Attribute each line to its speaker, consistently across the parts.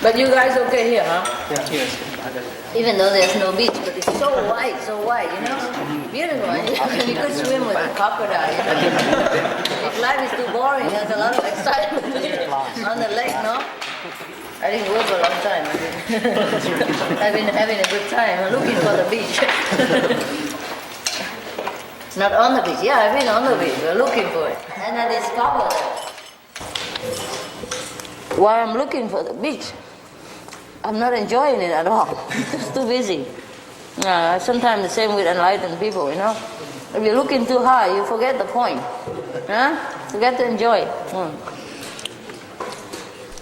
Speaker 1: But you guys okay here, huh?
Speaker 2: Yeah, yes.
Speaker 1: Even though there's no beach, but it's so wide, you know? Beautiful. And you could swim with a crocodile, you know? If life is too boring, there's a lot of excitement on the lake, no? I didn't work for a long time. I've been having a good time. I'm looking for the beach. Not on the beach. Yeah, I've been on the beach. We're looking for it. And I discovered that while I'm looking for the beach, I'm not enjoying it at all. It's too busy. Sometimes the same with enlightened people, you know. If you're looking too high, you forget the point. Huh? Forget to enjoy.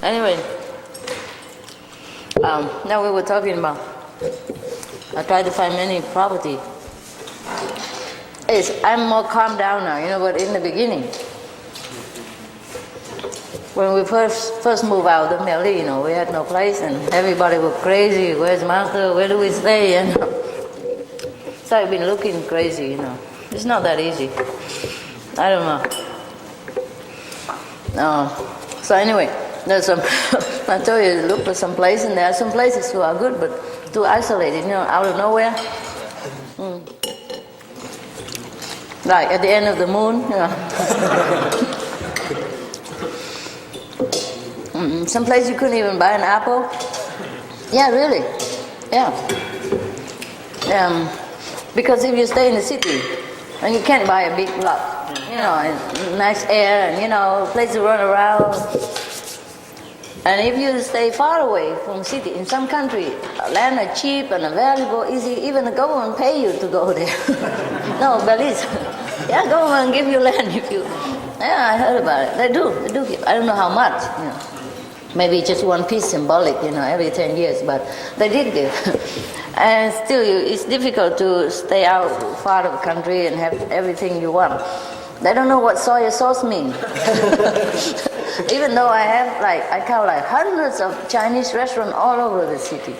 Speaker 1: Anyway, now we were talking about, I tried to find many property. I'm more calmed down now, you know, but in the beginning, when we first moved out of Delhi, you know, we had no place and everybody was crazy. Where's master? Where do we stay? And so I've been looking crazy, you know. It's not that easy. I don't know. So anyway, there's some. I told you to look for some place, and there are some places who are good, but too isolated, you know, out of nowhere. Like at the end of the moon, you know. Some place you couldn't even buy an apple. Yeah, really. Yeah. Because if you stay in the city, and you can't buy a big lot, you know, and nice air, and you know, place to run around. And if you stay far away from city, in some country, land are cheap and available, easy. Even the government pay you to go there. No, Belize. Yeah, government give you land if you. Yeah, I heard about it. They do give. I don't know how much. You know. Maybe just one piece symbolic, you know, every 10 years, but they did give. And still, it's difficult to stay out far of the country and have everything you want. They don't know what soy sauce means. Even though I count like hundreds of Chinese restaurants all over the city.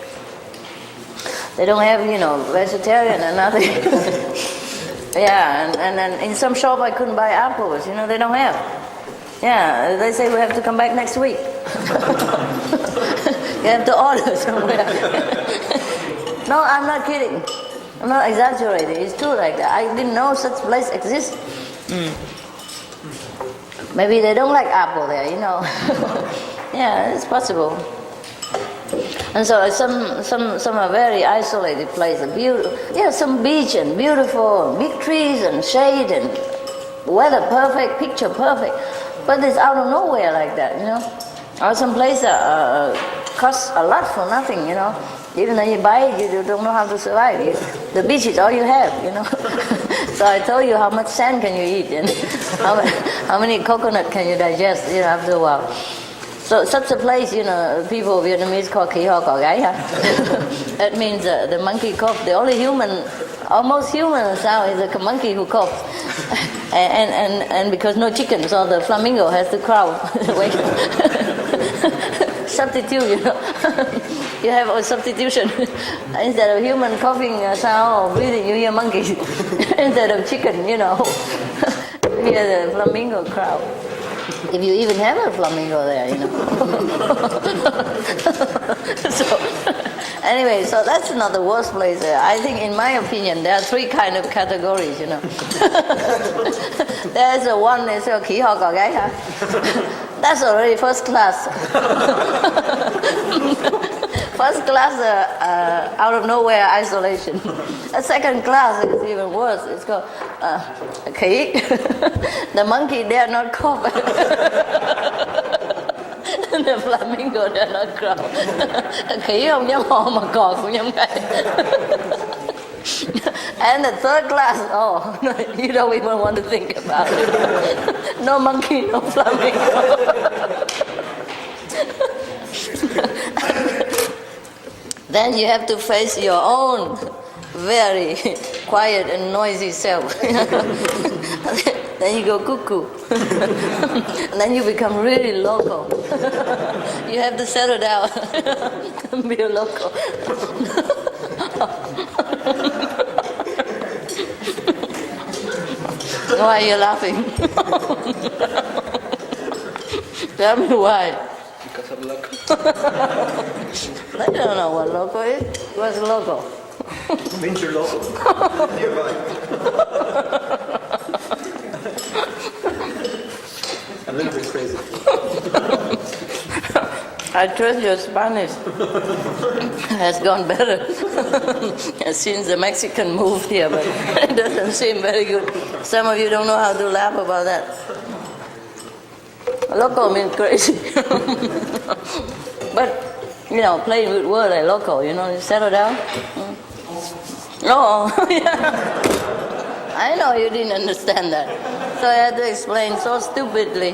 Speaker 1: They don't have, you know, vegetarian and nothing. Yeah, and then in some shop I couldn't buy apples, you know, they don't have. Yeah, they say we have to come back next week. You have to order somewhere. No, I'm not kidding. I'm not exaggerating. It's true like that. I didn't know such place exists. Maybe they don't like apple there, you know. Yeah, it's possible. And so some are very isolated places. Yeah, some beach and beautiful, big trees and shade and weather perfect, picture perfect. But it's out of nowhere like that, you know. Or some place costs a lot for nothing, you know. Even though you buy it, you don't know how to survive. The beach is all you have, you know. So I told you how much sand can you eat and how many coconut can you digest, you know, after a while. So such a place, you know, people Vietnamese call khỉ ho cò gáy. That means the monkey cough. The only almost human sound is a monkey who coughs. And because no chicken, so the flamingo has to crawl. Substitute, you know. You have a substitution. Instead of human coughing sound or breathing, you hear monkeys. Instead of chicken, you know, you hear the flamingo crowd. If you even have a flamingo there, you know. So, anyway, so that's not the worst place. I think, in my opinion, there are three kind of categories, you know. There's one is khỉ ho cò gáy, huh? That's already first class. First class, out of nowhere isolation. A second class is even worse. It's called khỉ. The monkey dare not cough. The flamingo dare not crawl. Khỉ không dám ho mà cò cũng dám gáy. And the third class, you don't even want to think about it. No monkey, no flamingo. Then you have to face your own very quiet and noisy self. Then you go cuckoo. And then you become really local. You have to settle down and be a local. Why are you laughing? Tell me why.
Speaker 2: Because of luck.
Speaker 1: They don't know what loco is. What's loco?
Speaker 2: Means you're local. Nearby. A little bit crazy.
Speaker 1: I trust your Spanish has gone better since the Mexican moved here, but it doesn't seem very good. Some of you don't know how to laugh about that. Loco means crazy. But, you know, playing with words like loco, you know, you settle down. Oh, yeah. I know you didn't understand that. So I had to explain so stupidly.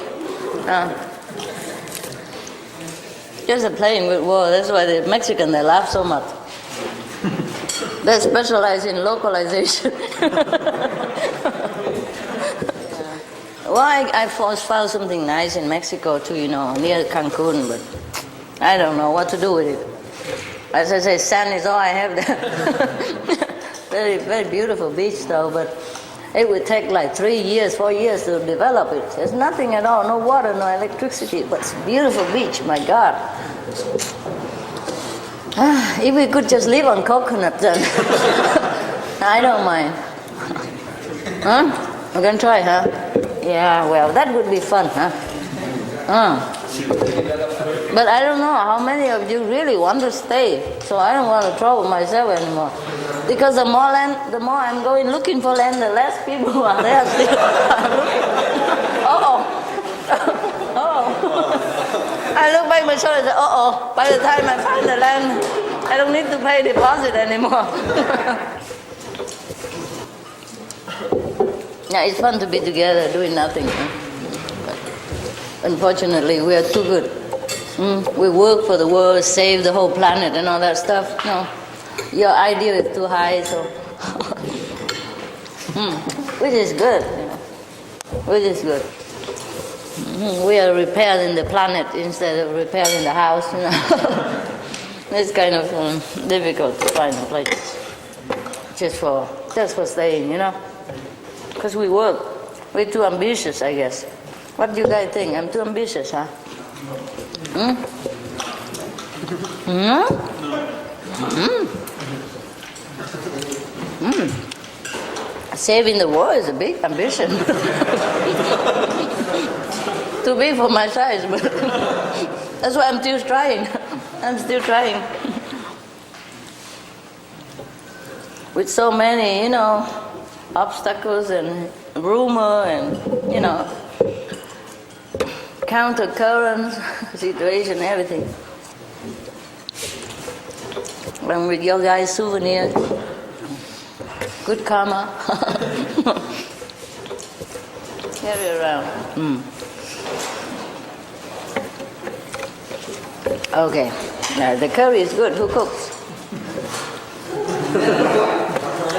Speaker 1: Just playing with words. That's why the Mexican, they laugh so much. They specialize in localization. Well, I found something nice in Mexico too, you know, near Cancun, but I don't know what to do with it. As I say, sand is all I have there. Very, very beautiful beach though, but it would take like 3 years, 4 years to develop it. There's nothing at all, no water, no electricity, but it's a beautiful beach, my God. If we could just live on coconut then, I don't mind. Huh? We're going to try, huh? Yeah, well, that would be fun, huh? But I don't know how many of you really want to stay, so I don't want to trouble myself anymore. Because the more I'm going looking for land, the less people are there still. I look back my shoulder and say, by the time I find the land, I don't need to pay deposit anymore. Yeah, it's fun to be together doing nothing. But unfortunately, we are too good. We work for the world, save the whole planet and all that stuff. No, your idea is too high, so which is good, you know. Which is good. We are repairing the planet instead of repairing the house, you know. It's kind of difficult to find a place just for staying, you know. Because we work, we're too ambitious, I guess. What do you guys think? I'm too ambitious, huh? Saving the world is a big ambition. Too big for my size, but that's why I'm still trying. I'm still trying. With so many, you know, obstacles and rumor and, you know, counter currents, situation, everything. And with your guys' souvenir, good karma. Carry around. Okay, now the curry is good. Who cooks?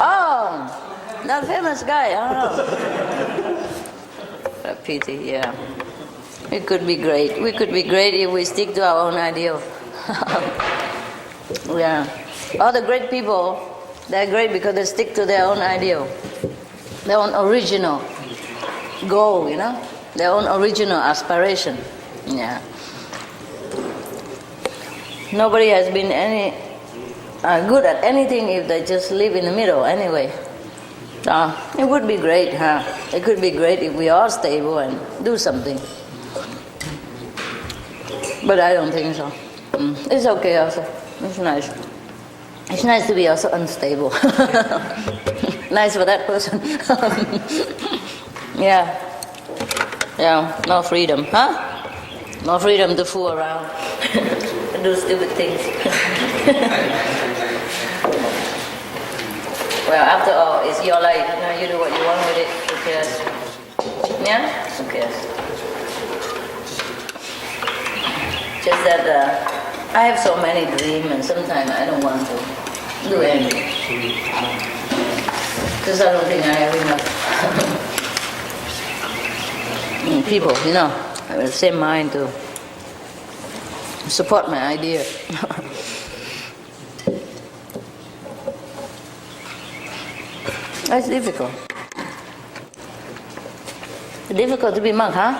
Speaker 1: Oh, that famous guy. I don't know. A pity, yeah. It could be great. We could be great if we stick to our own ideal. Yeah. All the great people, they're great because they stick to their own ideal, their own original goal, you know, their own original aspiration. Yeah. Nobody has been good at anything if they just live in the middle anyway. It would be great, huh? It could be great if we are stable and do something. But I don't think so. It's okay also. It's nice. It's nice to be also unstable. Nice for that person. Yeah. Yeah, no freedom, huh? No freedom to fool around and do stupid things. Well, after all, it's your life. You know, you do what you want with it. Who cares? Yeah? Who cares? Just that I have so many dreams and sometimes I don't want to do anything. Because I don't think I have enough people, you know, have the same mind to support my idea. That's difficult. Difficult to be monk, huh?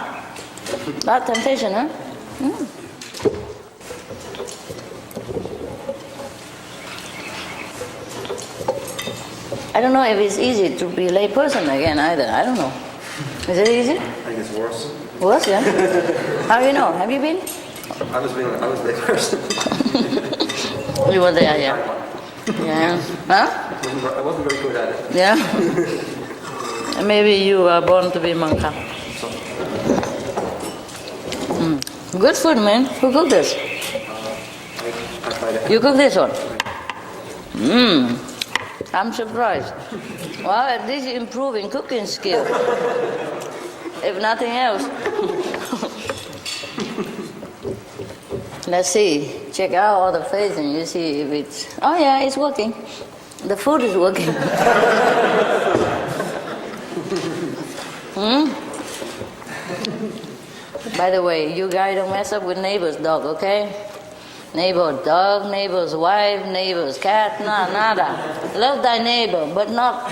Speaker 1: Not temptation, huh? don't know if it's easy to be a lay person again either. I don't know. Is it easy?
Speaker 2: I think it's worse.
Speaker 1: Worse, yeah? How do you know? Have you been?
Speaker 2: I was late person.
Speaker 1: You were there, yeah. Yeah. Huh?
Speaker 2: I wasn't very good at it.
Speaker 1: Yeah? Maybe you were born to be monk. Good food, man. Who cooked this?
Speaker 2: I tried it.
Speaker 1: You cook this one? I'm surprised. Well, at least you're improving cooking skill. If nothing else. Let's see. Check out all the face and you see if it's... Oh yeah, it's working. The food is working. By the way, you guys don't mess up with neighbor's dog, okay? Neighbor's dog, neighbor's wife, neighbor's cat, nada. Love thy neighbor, but not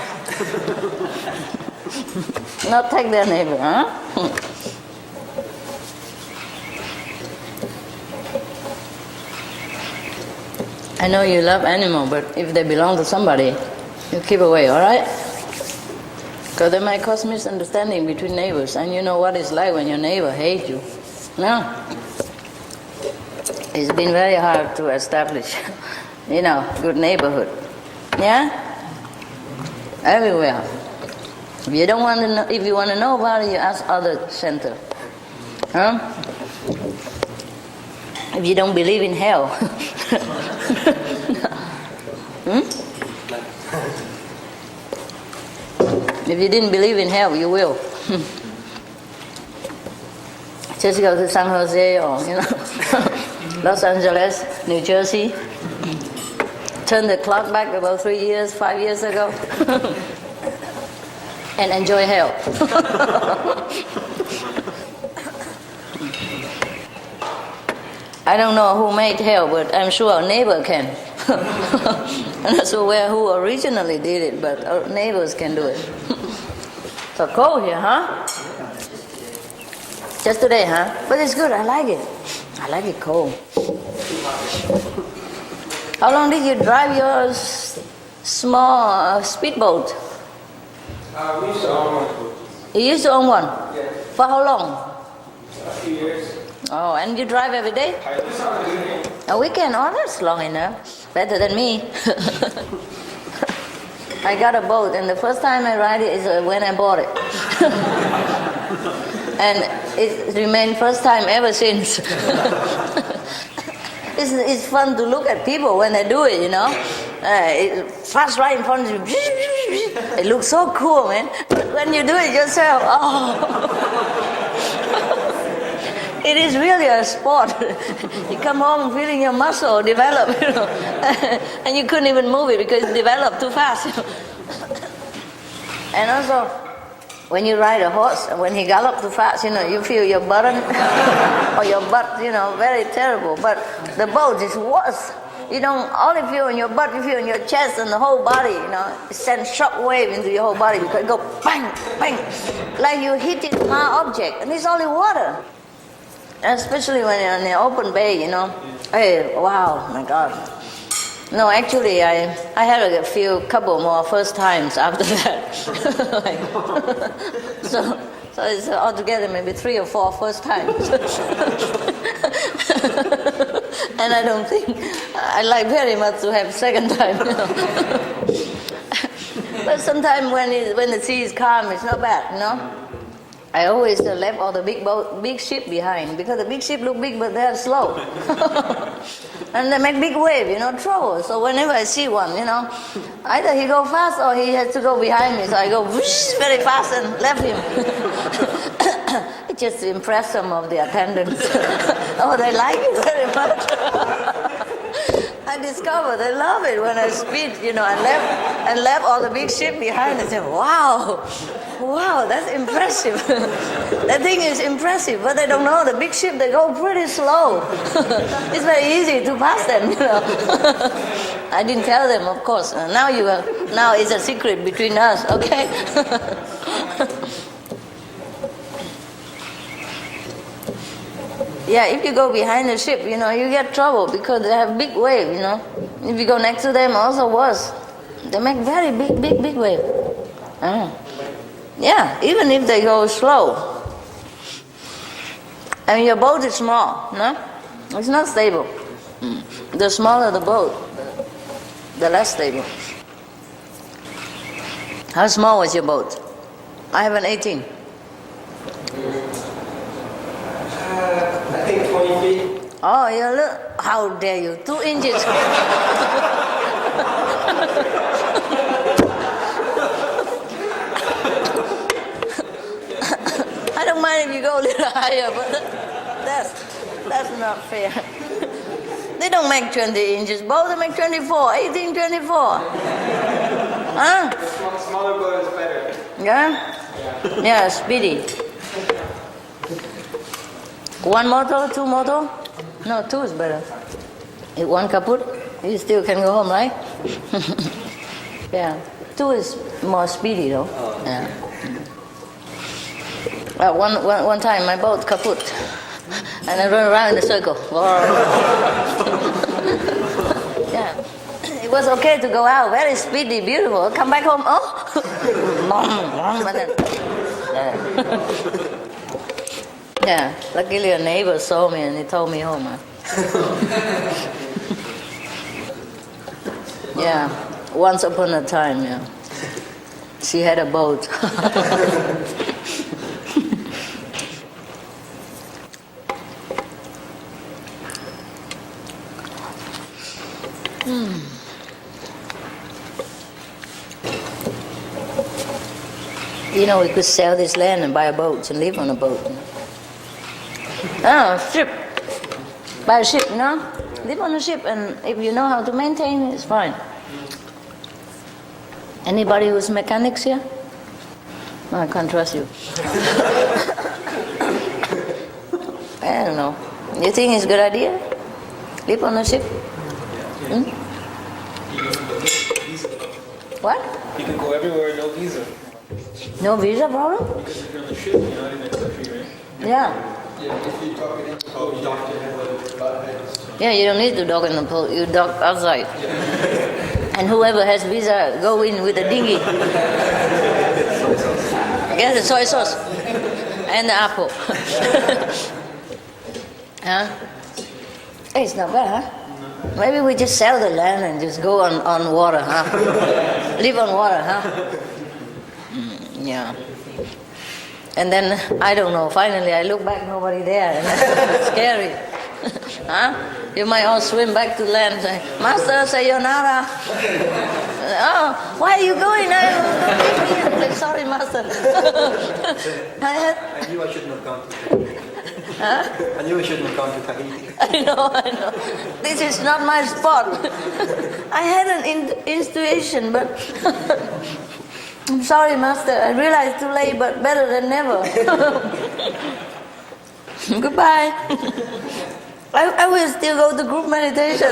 Speaker 1: take their neighbor, huh? I know you love animals, but if they belong to somebody, you keep away, all right? Because they might cause misunderstanding between neighbors, and you know what it's like when your neighbor hates you. No? It's been very hard to establish, good neighborhood. Yeah? Everywhere. If you don't want to know, if you want to know about it, you ask other center. Huh? If you don't believe in hell. If you didn't believe in hell, you will. Just go to San Jose or, Los Angeles, New Jersey. Turn the clock back about 5 years ago. And enjoy hell. I don't know who made hell, but I'm sure our neighbor can. I'm not sure who originally did it, but our neighbors can do it. So cold here, huh? Just today, huh? But it's good, I like it. I like it cold. How long did you drive your small speedboat?
Speaker 3: We used to own one.
Speaker 1: You used to own one?
Speaker 3: Yeah.
Speaker 1: For how long?
Speaker 3: A few years.
Speaker 1: Oh, and you drive every day?
Speaker 3: This on a weekend.
Speaker 1: A weekend? Oh, that's long enough. Better than me. I got a boat, and the first time I ride it is when I bought it. And it remained first time ever since. It's fun to look at people when they do it, It flash right in front of you. It looks so cool, man. But when you do it yourself, it is really a sport. You come home feeling your muscle develop, and you couldn't even move it because it developed too fast. And also, when you ride a horse, when he gallops too fast, you feel your button or your butt, very terrible. But the boat is worse. You don't only feel in your butt, you feel in your chest and the whole body, It sends shock wave into your whole body because it goes bang, bang, like you hitting a hard object, and it's only water. And especially when you're in the open bay, Hey, wow, my God. No, actually, I had a couple more first times after that. So it's altogether maybe 3 or 4 first times. And I don't think I like very much to have second time. But sometimes when the sea is calm, it's not bad, I always left all the big ship behind because the big ship look big, but they're slow. And they make big wave, trouble. So whenever I see one, either he go fast or he has to go behind me. So I go whoosh, very fast and left him. It just impressed some of the attendants. Oh, they like it very much. I discovered they love it when I speed, and left all the big ship behind. I said, wow, that's impressive. That thing is impressive, but they don't know the big ship, they go pretty slow. It's very easy to pass them, I didn't tell them, of course. Now it's a secret between us, okay? Yeah, if you go behind the ship, you get trouble because they have big wave, If you go next to them, also worse. They make very big wave. Yeah, even if they go slow. I mean, your boat is small, no? It's not stable. The smaller the boat, the less stable. How small was your boat? I have an 18.
Speaker 3: I think 20 feet.
Speaker 1: Oh, you look, how dare you, 2 inches. I don't mind if you go a little higher, but that's not fair. They don't make 20 inches boats, they make 24, 18, 24. Huh?
Speaker 3: Smaller boat is better.
Speaker 1: Yeah? Yeah, speedy. 1 motor, 2 motor? No, 2 is better. If 1 kaput, you still can go home, right? Yeah. 2 is more speedy though. Yeah. One time my boat kaput and I run around in a circle. Yeah. It was okay to go out, very speedy, beautiful. Come back home, oh! And then, yeah, luckily a neighbor saw me and he told me home. Yeah, once upon a time, yeah. She had a boat. You know, we could sell this land and buy a boat and live on a boat. Oh, ship. Buy a ship, you know? Live on a ship, and if you know how to maintain it, it's fine. Anybody who's mechanics here? No, I can't trust you. I don't know. You think it's a good idea? Live on a ship? Hmm? What?
Speaker 3: You can go everywhere, no visa.
Speaker 1: No visa problem?
Speaker 3: Because if you're on the ship, you're not in the country, right?
Speaker 1: Yeah.
Speaker 3: Yeah, if you talk in
Speaker 1: Yeah, you don't need to dock in the pool. You dock outside. And whoever has visa, go in with a dinghy. Get the soy sauce. And the apple. Huh? Hey, it's not bad, huh? Maybe we just sell the land and just go on water, huh? Live on water, huh? Yeah. And then, I don't know, finally I look back, nobody there, and that's scary. Huh? You might all swim back to land and say, Master, sayonara. Oh, why are you going? Don't leave me. I'm like, sorry, Master.
Speaker 2: I knew I shouldn't have gone to Tahiti.
Speaker 1: Huh?
Speaker 2: I knew I shouldn't have gone to Tahiti.
Speaker 1: I know. This is not my spot. I had an intuition, but I'm sorry, Master. I realized too late, but better than never. Goodbye. I will still go to group meditation.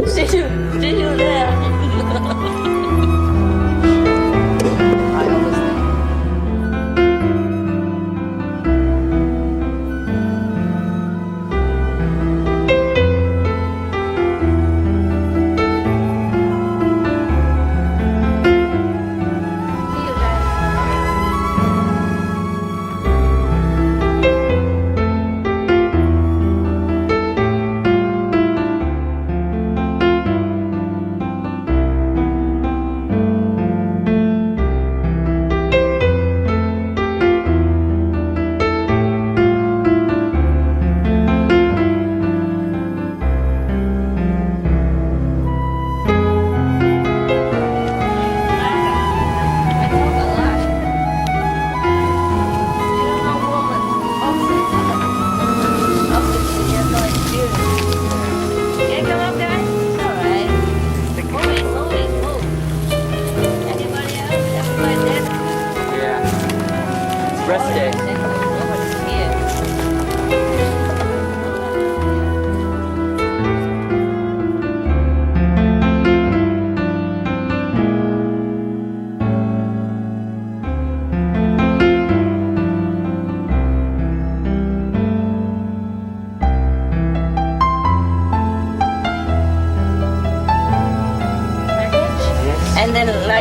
Speaker 1: See you there.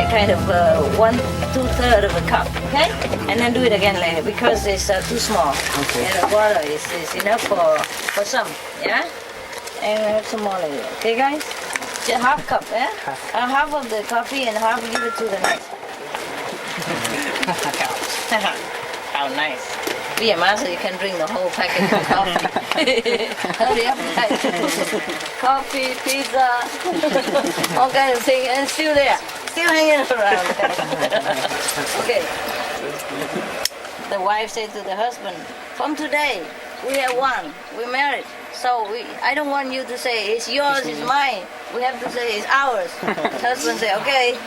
Speaker 1: like kind of 1/2 of a cup, okay? And then do it again later because it's too small.
Speaker 4: Okay.
Speaker 1: And the water is enough for some, yeah? And we have some more later, okay guys? Just half cup, yeah? Half of the coffee and half give it to the next. How nice. Be a master, you can drink the whole packet of coffee. Hurry up, guys. Coffee, pizza, all kinds of things, and still there. Still hanging around. Okay. The wife said to the husband, from today, we are one. We're married. So I don't want you to say, it's yours, it's mine. We have to say, it's ours. The husband said, okay.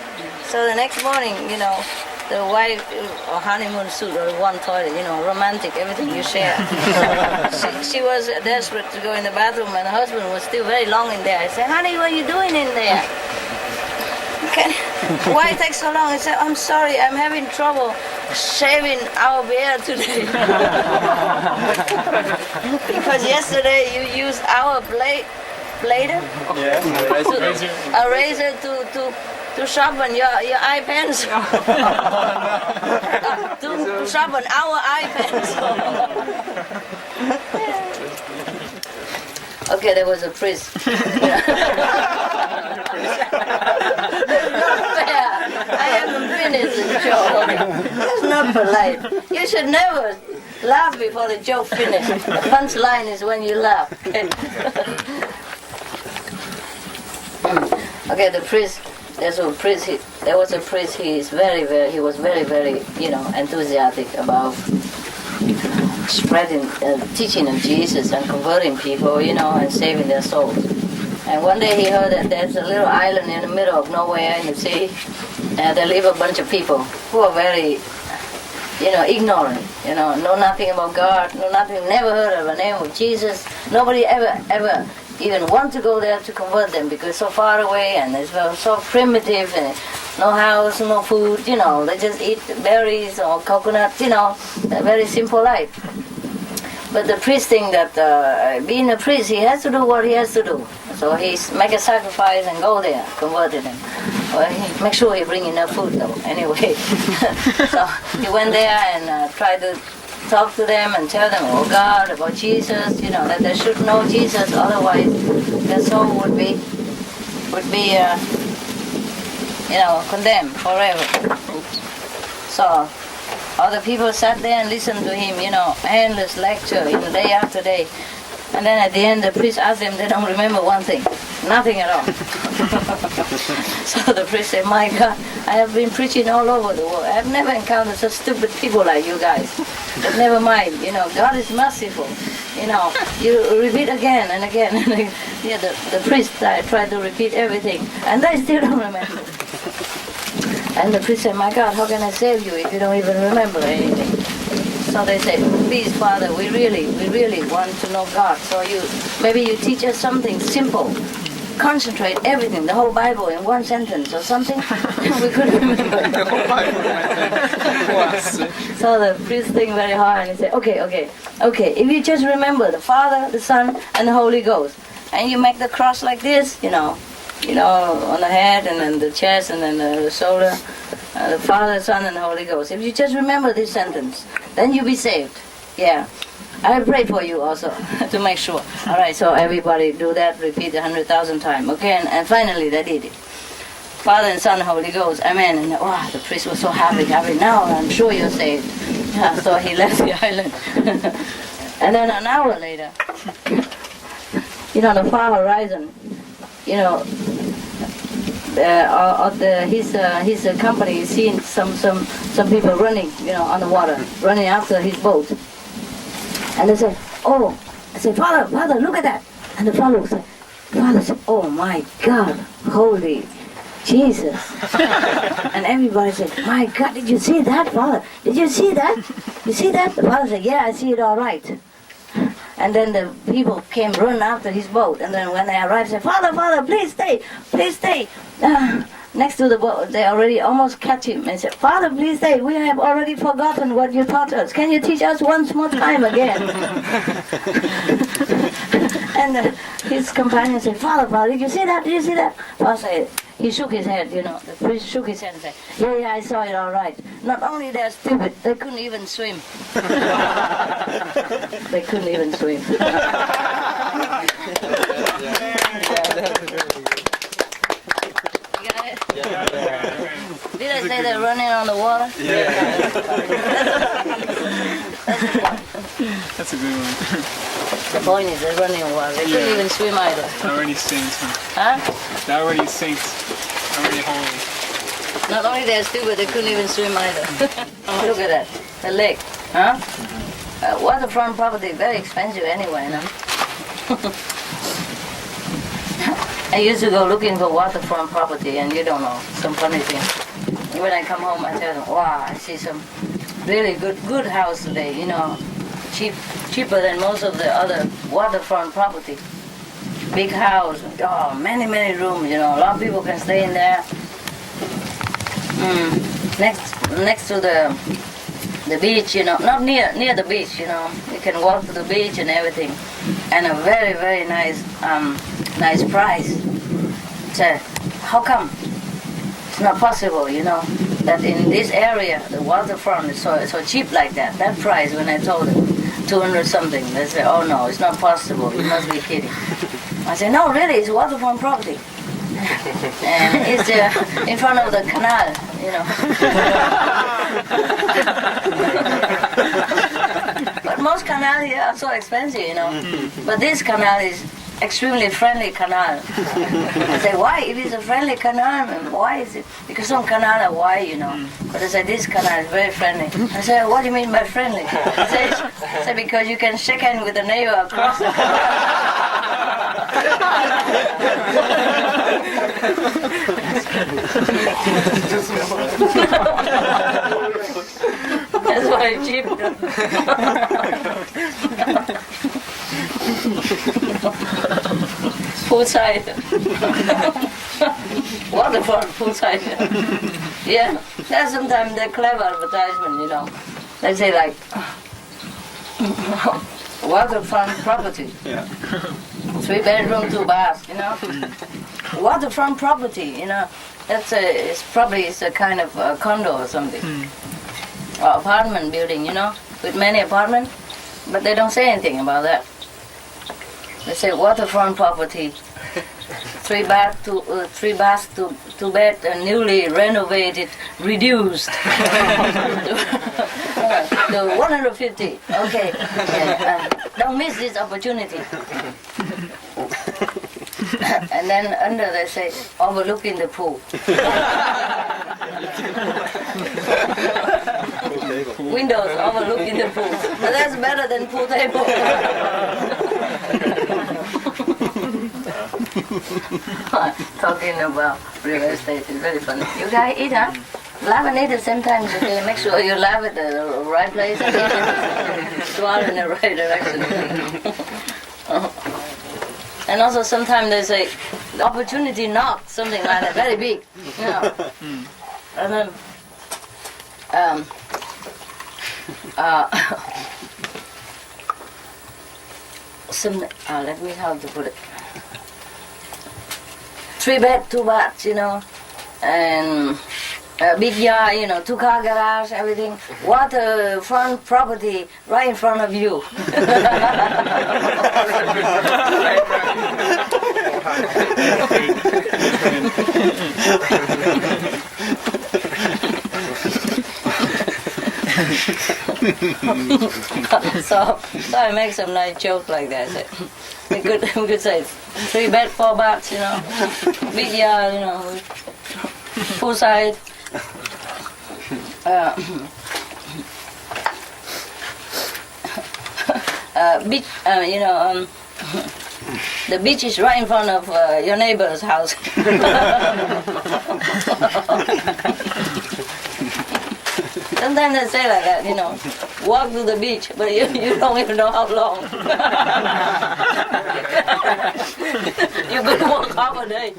Speaker 1: So the next morning, the wife, or honeymoon suit, or one toilet, romantic, everything you share. she was desperate to go in the bathroom, and the husband was still very long in there. I said, honey, what are you doing in there? Okay. Why it takes so long? I said, I'm sorry, I'm having trouble shaving our beard today. Because yesterday you used our blader?
Speaker 3: Yeah.
Speaker 1: A razor to sharpen your eye pencil. to sharpen our eye pencil. Okay, there was a priest. I haven't finished the joke. That's not polite. You should never laugh before the joke finishes. The punchline is when you laugh. Okay, the priest. There was a priest. He was very, very, enthusiastic about spreading, teaching of Jesus and converting people, and saving their souls. And one day he heard that there's a little island in the middle of nowhere in the sea, and there live a bunch of people who are very, ignorant, know nothing about God, know nothing, never heard of the name of Jesus. Nobody ever even want to go there to convert them because it's so far away and it's so primitive and no house, no food, they just eat berries or coconut, a very simple life. But the priest thinks that being a priest, he has to do what he has to do. So he make a sacrifice and go there, converted them. Well, he make sure he bring enough food though, anyway. So he went there and tried to talk to them and tell them, oh God, about Jesus, that they should know Jesus, otherwise their soul would be condemned forever. So other people sat there and listened to him, endless lecture, day after day. And then at the end, the priest asked them, they don't remember one thing, nothing at all. So the priest said, my God, I have been preaching all over the world. I have never encountered such stupid people like you guys. But never mind, God is merciful. You repeat again and again and again. Yeah, the priest tried to repeat everything, and they still don't remember. And the priest said, my God, how can I save you if you don't even remember anything? So they said, please, Father, we really want to know God. So maybe you teach us something simple. Concentrate everything, the whole Bible in one sentence or something. We couldn't remember. So the priest think very hard and he said, okay. If you just remember the Father, the Son, and the Holy Ghost, and you make the cross like this, on the head and then the chest and then the shoulder, the Father, Son, and the Holy Ghost. If you just remember this sentence, then you'll be saved. Yeah. I pray for you also to make sure. All right, so everybody do that, repeat 100,000 times. Okay, and finally they did it. Father and Son, Holy Ghost, Amen. And wow, the priest was so happy. Now I'm sure you're saved. Yeah, so he left the island. And then an hour later, the far horizon, his company is seeing some people running, on the water, running after his boat. And they said, Father, look at that. And the father said, oh my God, holy Jesus. And everybody said, my God, did you see that, Father? Did you see that? You see that? The father said, yeah, I see it all right. And then the people came running after his boat. And then when they arrived, said, Father, please stay. Next to the boat, they already almost catch him and said, Father, please stay. We have already forgotten what you taught us. Can you teach us once more time again? And his companion said, Father, did you see that? Father said, he shook his head, you know. The priest shook his head and said, yeah, I saw it all right. Not only they're stupid, they couldn't even swim. They couldn't even swim. Did I say they're running on the water?
Speaker 3: Yeah. That's a good one.
Speaker 1: The point is they're running on water. They couldn't even swim either.
Speaker 3: Already sings.
Speaker 1: Huh?
Speaker 3: That already sings. Already holy.
Speaker 1: Not only they're stupid, they couldn't even swim either. Look at that. The lake. Huh? Waterfront property, very expensive anyway, you know. I used to go looking for waterfront property, and you don't know, some funny thing. When I come home, I tell them, wow, I see some really good house today, you know, cheaper than most of the other waterfront property. Big house, oh, many rooms, you know, a lot of people can stay in there. Next to the beach, you know, not near the beach, you know, you can walk to the beach and everything, and a very nice price. So how come it's not possible, you know, that in this area the waterfront is so cheap like that? That price, when I told them 200 something, they say, oh no, it's not possible, you must be kidding. I say, no, really, it's waterfront property. And it's in front of the canal, you know. But most canals here are so expensive, you know. But this canal is extremely friendly canal. I say, why? If it's a friendly canal, why is it? Because some canal are wide, you know. But I say, this canal is very friendly. I say, what do you mean by friendly? I say, because you can shake hands with the neighbor across the That's why it's cheap. Poolside. Waterfront poolside. Yeah, that's sometimes the clever advertisement, you know. They say like, waterfront property.
Speaker 2: Yeah.
Speaker 1: 3 bedroom, 2 baths, you know. Waterfront property, you know. It's a kind of a condo or something. Or apartment building, you know, with many apartments. But they don't say anything about that. They say waterfront property, 3 baths, 2 bed, newly renovated, reduced to 150. Okay, don't miss this opportunity. And then under they say overlooking the pool. Windows overlooking the pool. But that's better than pool table. Talking about real estate is very funny. You guys eat, huh? Laugh and eat at the same time. Okay? Make sure you laugh at the right place and swallow in the right direction. And also sometimes they say the opportunity knocked, something like that, very big, you know. And then let me how to put it. 3 bed, 2 baths, you know, and a big yard, you know, 2-car garage, everything. Waterfront property right in front of you. So I make some nice joke like that. We could say 3 bed, 4 baths, you know, big yard, you know, poolside. Beach, you know, the beach is right in front of your neighbor's house. Sometimes they say like that, you know, walk to the beach, but you don't even know how long. You could walk half a day.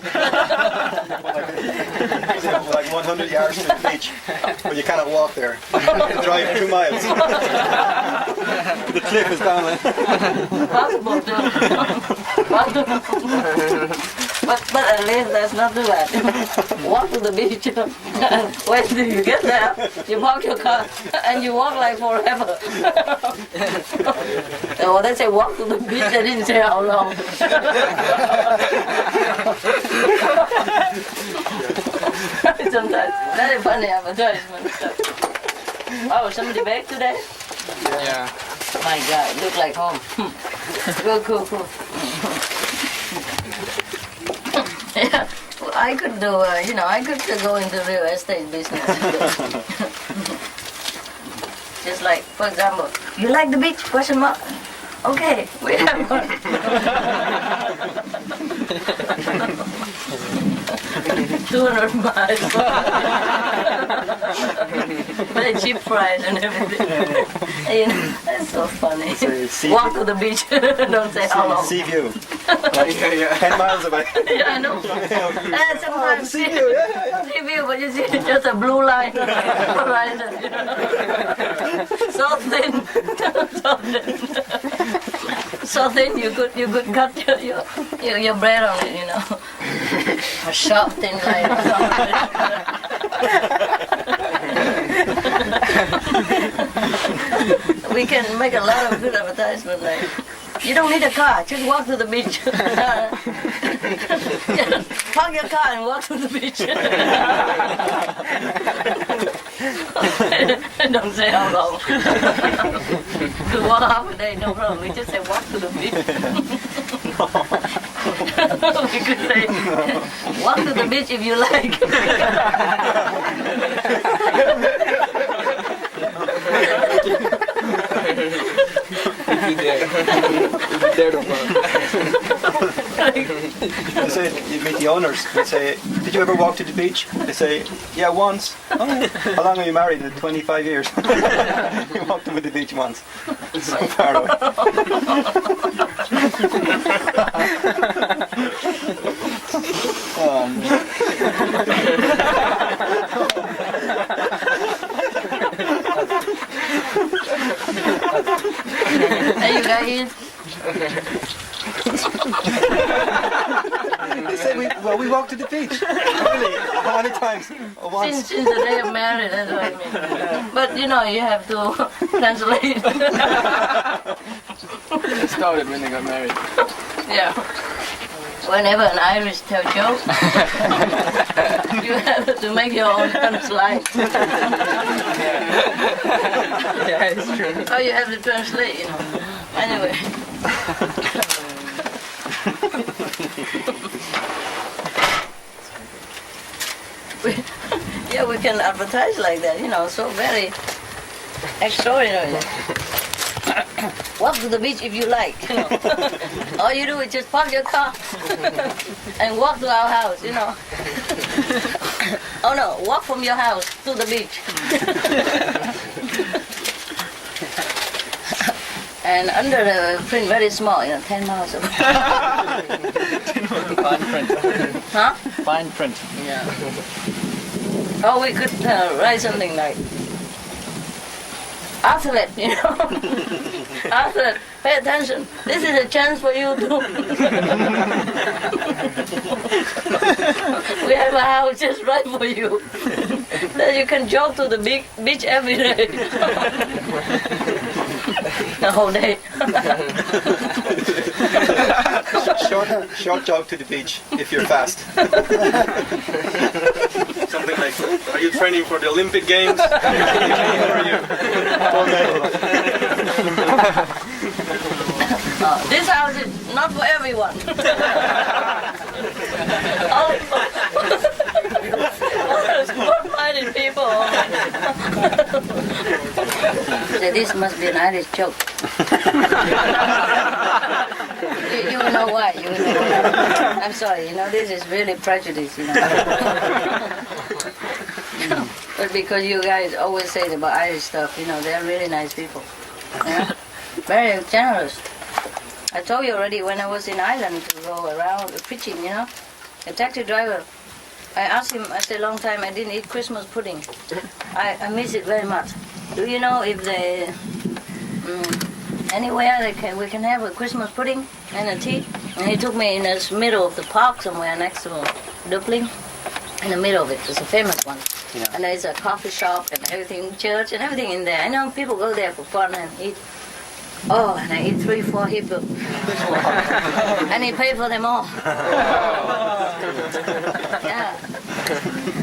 Speaker 2: Like 100 yards to the beach, but you cannot walk there. You drive 2 miles. The cliff is down there.
Speaker 1: Possible. But at least that's not too bad. Walk to the beach. When do you get there? You park your car and you walk like forever. Oh, they say walk to the beach. They didn't say how long. Sometimes very funny advertisement. Oh, somebody back today?
Speaker 3: Yeah.
Speaker 1: My God, look like home. Cool. Yeah, well, I could do, I could go into real estate business. Just like, for example, you like the beach? Question mark. Okay, we have one. 200 miles. Very cheap price and everything. That's so funny. Walk to the beach. Don't say how long.
Speaker 2: Sea view. Like 10 miles away.
Speaker 1: Yeah, I know. And sometimes
Speaker 2: Sea view,
Speaker 1: sea view, but you see just a blue line. Horizon, So thin. So thin you could cut your bread on it, A sharp thin line. We can make a lot of good advertisement like, you don't need a car, just walk to the beach. Park your car and walk to the beach. Don't say how long. To walk half a day, no problem. We just say walk to the beach. We could say walk to the beach if you like.
Speaker 2: You say, you meet the owners, you say, did you ever walk to the beach? They say, yeah, once. Oh, how long are you married? 25 years. You walked to the beach once. It's so far away.
Speaker 1: Hey, you guys.
Speaker 2: They say, we walked to the beach. Really? How many times? Once.
Speaker 1: Since the day of marriage, that's what I mean. But you have to translate.
Speaker 3: It started when they got married.
Speaker 1: Yeah. Whenever an Irish tell jokes, you have to make your own punchline.
Speaker 3: Yeah, it's true.
Speaker 1: Oh, you have to translate, Anyway. We can advertise like that, so very extraordinary. Walk to the beach if you like, All you do is just park your car and walk to our house, Oh no, walk from your house to the beach. And under the print, very small, 10 miles away.
Speaker 3: Fine print.
Speaker 1: Huh?
Speaker 3: Fine print. Yeah.
Speaker 1: Oh, we could write something like, athlete, Athlete, pay attention. This is a chance for you to. We have a house just right for you. That you can jog to the beach every day. The whole day.
Speaker 2: Short jog to the beach if you're fast. Something like, are you training for the Olympic Games? Or are you?
Speaker 1: This house is not for everyone. All smart-minded people. So this must be an Irish joke. You will know why. I'm sorry, this is really prejudice, But because you guys always say about Irish stuff, they're really nice people. Yeah? Very generous. I told you already when I was in Ireland to go around preaching, a taxi driver, I asked him, I said, long time I didn't eat Christmas pudding. I miss it very much. Do you know if they anywhere we can have a Christmas pudding and a tea. And he took me in the middle of the park somewhere next to Dublin. In the middle of it, it's a famous one.
Speaker 2: Yeah.
Speaker 1: And there's a coffee shop and everything, church and everything in there. I know people go there for fun and eat. Oh, and I eat 3-4 heaps of and he paid for them all. Yeah.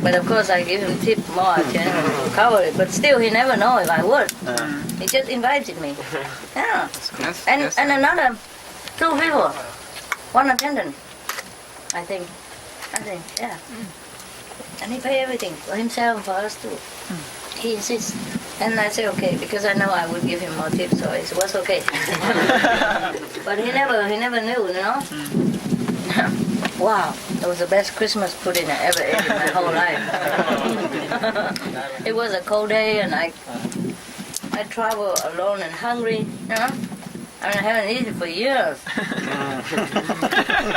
Speaker 1: But of course I give him tip more to cover it. But still he never know if I would. He just invited me. Yeah. And another 2 people. One attendant. I think, yeah. And he pay everything for himself and for us too. He insists. And I say okay, because I know I would give him more tips, so it was okay. But he never knew, you know? Wow, it was the best Christmas pudding I ever ate in my whole life. It was a cold day and I traveled alone and hungry, you know? And I haven't eaten for years.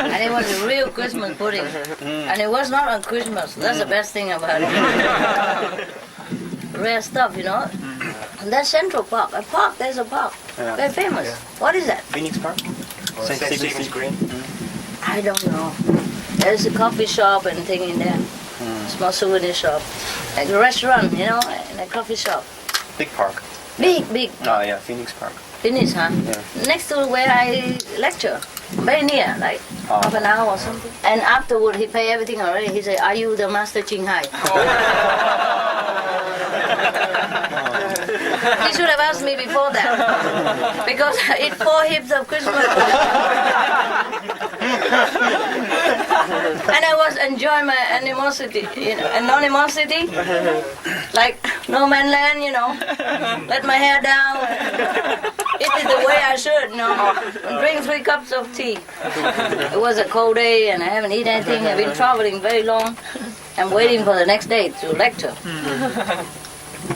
Speaker 1: And it was a real Christmas pudding. And it was not on Christmas. That's the best thing about it. Rare stuff, you know. And that's Central Park. A park, there's a park.
Speaker 2: Yeah.
Speaker 1: Very famous.
Speaker 2: Yeah.
Speaker 1: What is that?
Speaker 2: Phoenix Park?
Speaker 4: St. Stephen's Green.
Speaker 1: I don't know. There's a coffee shop and thing in there. Small souvenir shop. Like a restaurant, you know, and a coffee shop.
Speaker 2: Big park.
Speaker 1: Big.
Speaker 2: Oh yeah, Phoenix Park.
Speaker 1: Finish, huh?
Speaker 2: Yeah.
Speaker 1: Next to where I lecture. Very near, like half an hour or something. And afterward, he pay everything already. He said, "Are you the master Ching Hai?" He should have asked me before that, because I eat 4 heaps of Christmas. And I was enjoying my animosity, anonymity, like no man land, you know, let my hair down, eat it the way I should, you know, and drink 3 cups of tea. It was a cold day and I haven't eaten anything. I've been traveling very long. I'm waiting for the next day to lecture.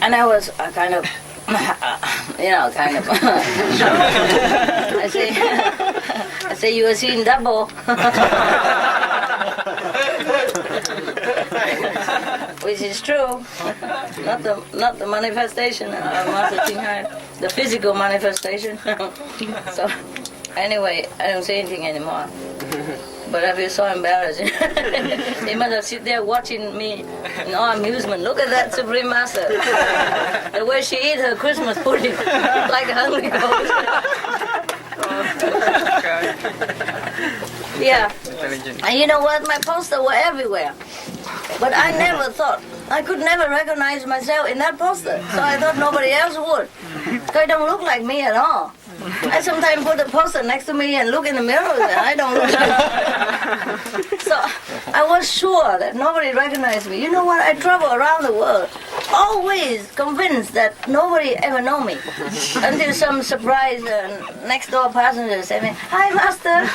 Speaker 1: And I was kind of, I say you were seeing double. Which is true. Not the manifestation of Master Ching Hai, the physical manifestation. So anyway, I don't say anything anymore. But I feel so embarrassed. They must have sit there watching me in all amusement. Look at that Supreme Master. The way she eats her Christmas pudding, like a hungry ghost. Yeah. And you know what? My posters were everywhere. But I never thought, I could never recognize myself in that poster. So I thought nobody else would. Because it don't look like me at all. I sometimes put a poster next to me and look in the mirror and I don't look like So I was sure that nobody recognized me. You know what? I travel around the world, always convinced that nobody ever know me. Until some surprise next door passenger said me, "Hi, Master."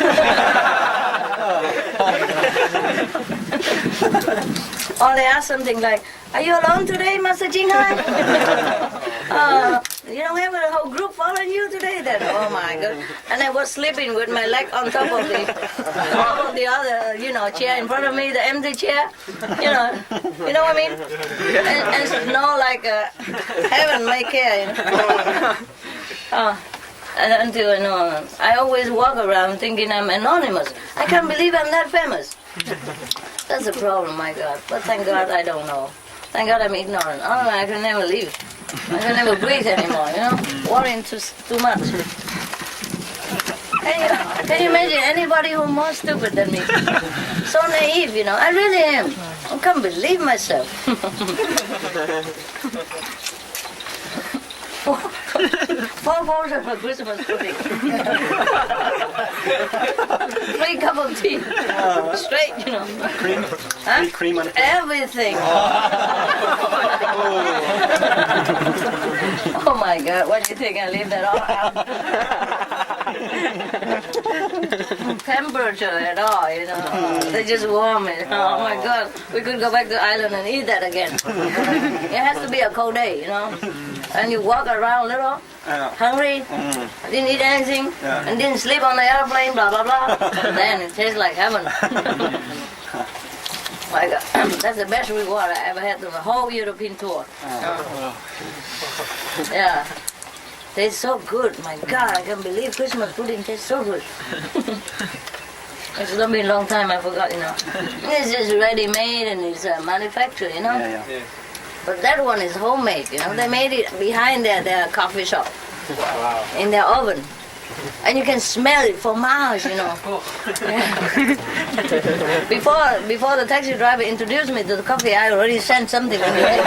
Speaker 1: Or they ask something like, "Are you alone today, Master Ching Hai?" You don't have a whole group following you today then? Oh my God. And I was sleeping with my leg on top of the other, chair in front of me, the empty chair. You know what I mean? And snow like heaven may care, And until I always walk around thinking I'm anonymous. I can't believe I'm that famous. That's a problem, my God. But thank God I don't know. Thank God I'm ignorant. Oh, I can never leave. I can never breathe anymore, worrying too much. Can you imagine anybody who's more stupid than me? So naive, I really am. I can't believe myself. 4 bowls of a Christmas pudding. 3 cups of tea. Straight,
Speaker 2: Cream?
Speaker 1: Huh?
Speaker 2: Cream on it.
Speaker 1: Everything. Oh my God, what do you think? I leave that all out? Temperature at all, They just warm it. Oh my God, we could go back to the island and eat that again. It has to be a cold day, And you walk around a little, hungry, didn't eat anything, and didn't sleep on the airplane, blah, blah, blah. Then it tastes like heaven. My God, that's the best reward I ever had on the whole European tour. Yeah. tastes so good. My God, I can't believe Christmas pudding tastes so good. It's gonna be a long time, I forgot, It's just ready-made and it's manufactured,
Speaker 2: Yeah.
Speaker 1: But that one is homemade, They made it behind their coffee shop, in their oven. And you can smell it for miles, Yeah. Before the taxi driver introduced me to the coffee, I already sent something in the air.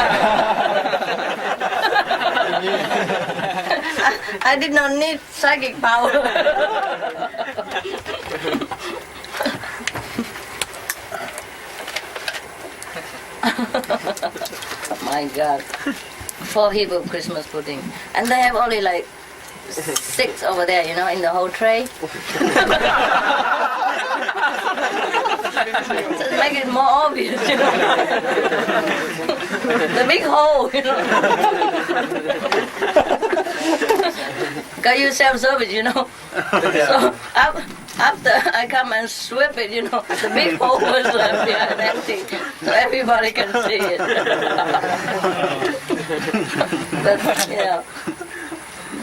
Speaker 1: I did not need psychic power. My God. 4 heap of Christmas pudding. And they have only like 6 over there, in the whole tray. Just make it more obvious, The big hole, Got you self-service, So after I come and sweep it, the big hole was left behind empty, so everybody can see it. But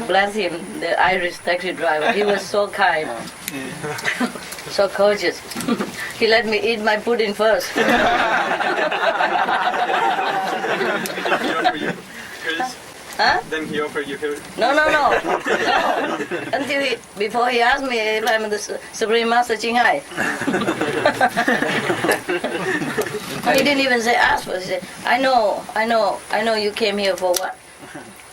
Speaker 1: bless him, the Irish taxi driver. He was so kind, so courteous. He let me eat my pudding first. Huh?
Speaker 2: Then he offered you his.
Speaker 1: No. Before he asked me if I'm the Supreme Master Qinghai. He didn't even say ask for it. He said, I know you came here for what?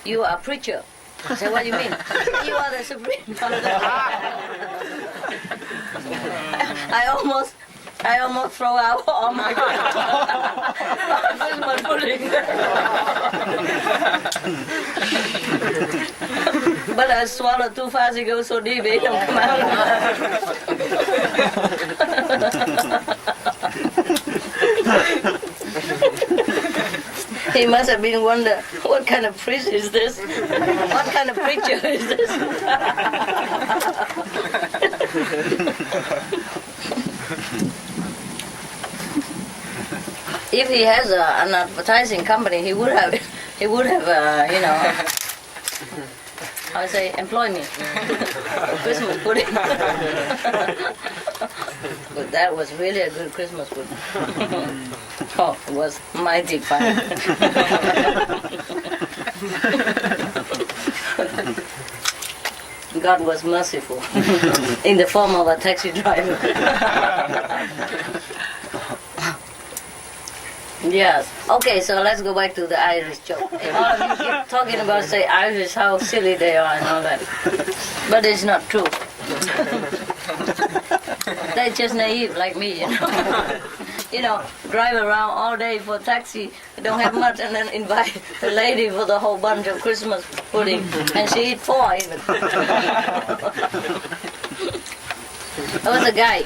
Speaker 1: You are a preacher. I said, what do you mean? You are the Supreme Master. I almost throw out all my Christmas pudding. But I swallowed too fast, it goes so deep, it don't come out. He must have been wondering, what kind of priest is this? What kind of preacher is this? If he has an advertising company, he would have, I say, employ me. Christmas pudding. But that was really a good Christmas pudding. Oh, it was mighty fine. God was merciful in the form of a taxi driver. Yes. Okay, so let's go back to the Irish joke. All of you keep talking about, say, Irish, how silly they are and all that. But it's not true. They're just naive like me, Drive around all day for taxi, don't have much, and then invite the lady for the whole bunch of Christmas pudding, and she eat 4 even. There was a guy,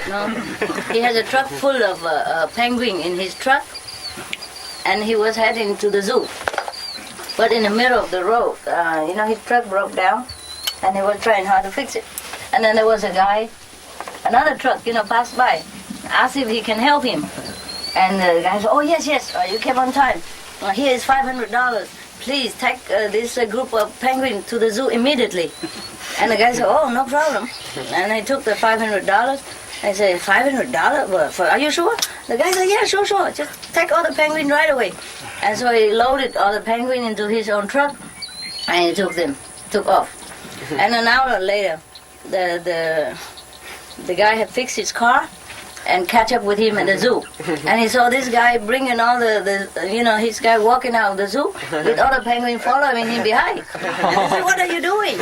Speaker 1: he has a truck full of penguin in his truck, and he was heading to the zoo. But in the middle of the road, his truck broke down, and he was trying hard to fix it. And then there was a guy, another truck, passed by, asked if he can help him. And the guy said, oh, yes, you came on time. Here is $500. Please take this group of penguins to the zoo immediately. And the guy said, oh, no problem. And he took the $500. I said, $500? Well, are you sure? The guy said, yeah, sure. Just take all the penguins right away. And so he loaded all the penguins into his own truck, and he took off. And an hour later, the guy had fixed his car and catch up with him at the zoo. And he saw this guy bringing all his guy walking out of the zoo with all the penguins following him behind. And he said, what are you doing?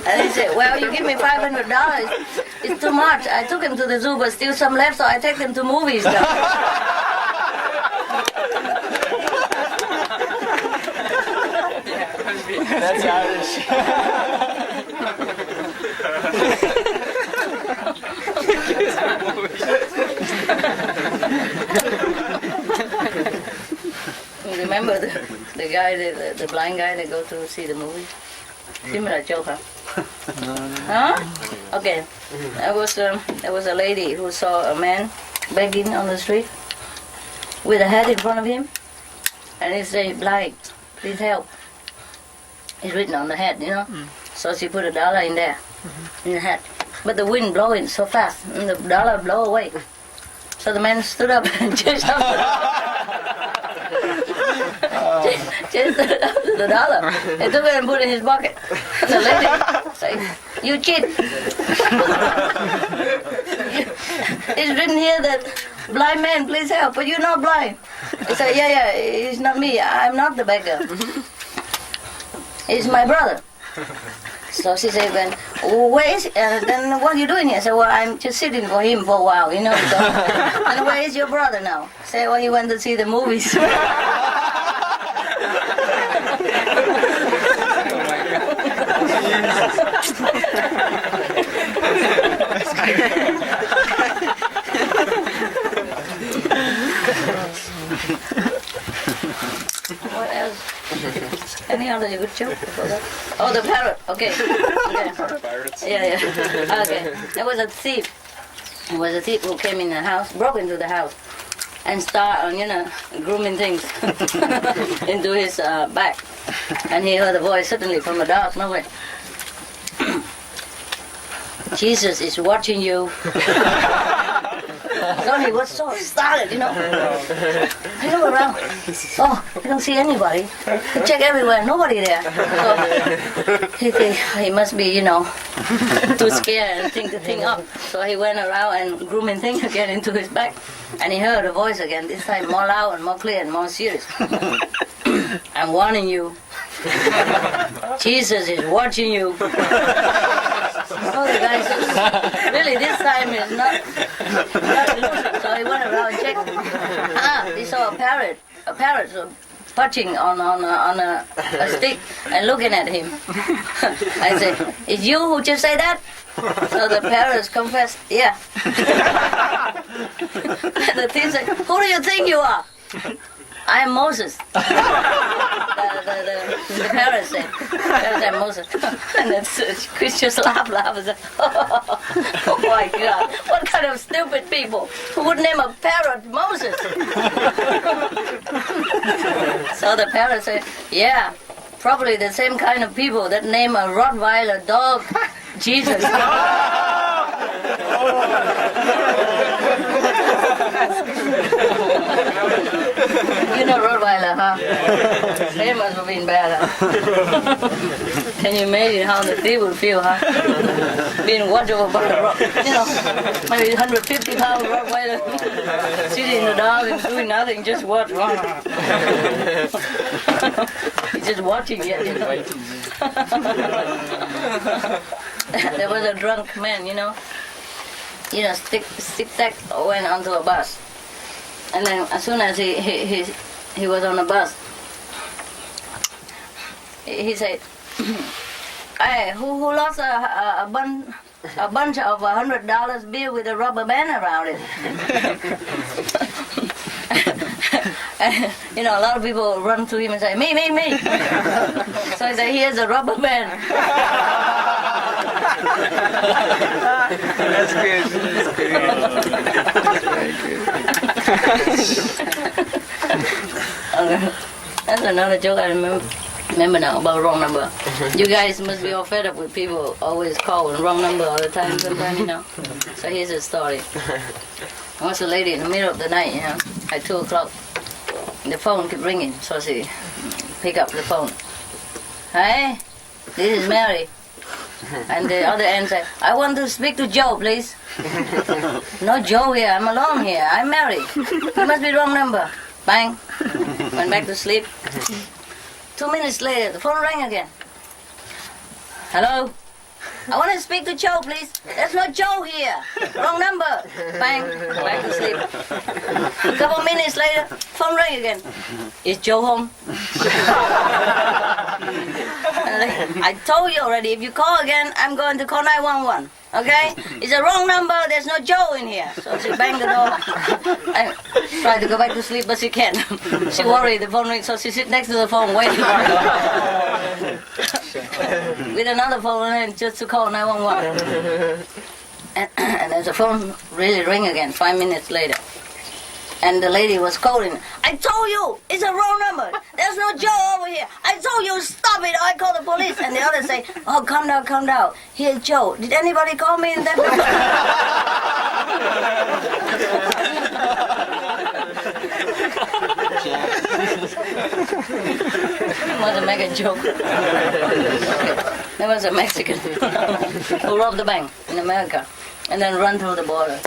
Speaker 1: And he said, well, you give me $500. It's too much. I took him to the zoo, but still some left, so I take him to movies now.
Speaker 3: That's Irish.
Speaker 1: Remember the guy, the blind guy that go to see the movie? Similar joke, huh? Huh? Okay. There was a lady who saw a man begging on the street with a hat in front of him, and he said, blind, please help. It's written on the hat, you know. So she put $1 in there, in the hat. But the wind blowing so fast, and the dollar blow away. So the man stood up and chased after the dollar. He took it and put it in his pocket. And the lady said, "You cheat." It's written here that blind man, please help, but you're not blind. He said, yeah, it's not me. I'm not the beggar. It's my brother. So she said, "Then where is? Then what are you doing here?" I said, "Well, I'm just sitting for him for a while, you know." So, and where is your brother now? Say, "Well, he went to see the movies." What else? Any other good joke before that? Oh, the parrot. Okay. Yeah. Okay. There was a thief. There was a thief who came in the house, broke into the house, and started, grooming things into his bag. And he heard a voice suddenly from the dark nowhere. "Jesus is watching you." So he was so startled, I look around. Oh, I don't see anybody. I check everywhere, nobody there. So he think he must be, too scared and think the thing up. So he went around and grooming thing again into his bag. And he heard a voice again, this time more loud and more clear and more serious. "I'm warning you. Jesus is watching you." So the guy says, "Really, this time is not illusion." So he went around and checked. He saw a parrot perching on a stick and looking at him. I said, "It's you who just said that?" So the parrot confessed, "Yeah." The thief said, "Who do you think you are?" "I am Moses." The parrot said, "I'm Moses." And then Chris just laughed and said, "Oh my God, what kind of stupid people who would name a parrot Moses?" So the parrot said, "Yeah, probably the same kind of people that name a Rottweiler dog Jesus." Rottweiler, huh? They must have been bad, huh? Can you imagine how the thief would feel, huh? Being watched over by a maybe 150-pound Rottweiler sitting in the dark and doing nothing, just watch. He's just watching it, There was a drunk man, stick-tack went onto a bus. And then as soon as he was on the bus, he said, "Hey, who lost a bunch of $100 bill with a rubber band around it?" And, a lot of people run to him and say, "Me." So he said, "Here's a rubber band."
Speaker 3: That's good.
Speaker 1: That's another joke I remember now about wrong number. You guys must be all fed up with people always calling wrong number all the time sometimes, So here's a story. Once a lady in the middle of the night, at 2 o'clock, the phone kept ringing, so she picked up the phone. "Hi, this is Mary." And the other end said, "I want to speak to Joe, please." "No Joe here, I'm alone here, I'm Mary. You must be wrong number." Bang, went back to sleep. 2 minutes later, the phone rang again. "Hello? I want to speak to Joe, please. There's no Joe here. Wrong number." Bang, back to sleep. A couple minutes later, phone rang again. "Is Joe home?" "I told you already, if you call again, I'm going to call 911. Okay? It's a wrong number, there's no Joe in here." So she banged the door. I tried to go back to sleep, but she can't. She worried the phone rings, so she sits next to the phone waiting. With another phone and just to call 911. And then the phone really ring again 5 minutes later. And the lady was calling, I told you, it's a wrong number. There's no Joe over here. I told you, stop it, or I call the police. And the other say, oh, calm down, calm down. Here's Joe. Did anybody call me in that number? I want to make a joke. There was a Mexican who robbed the bank in America and then run through the border.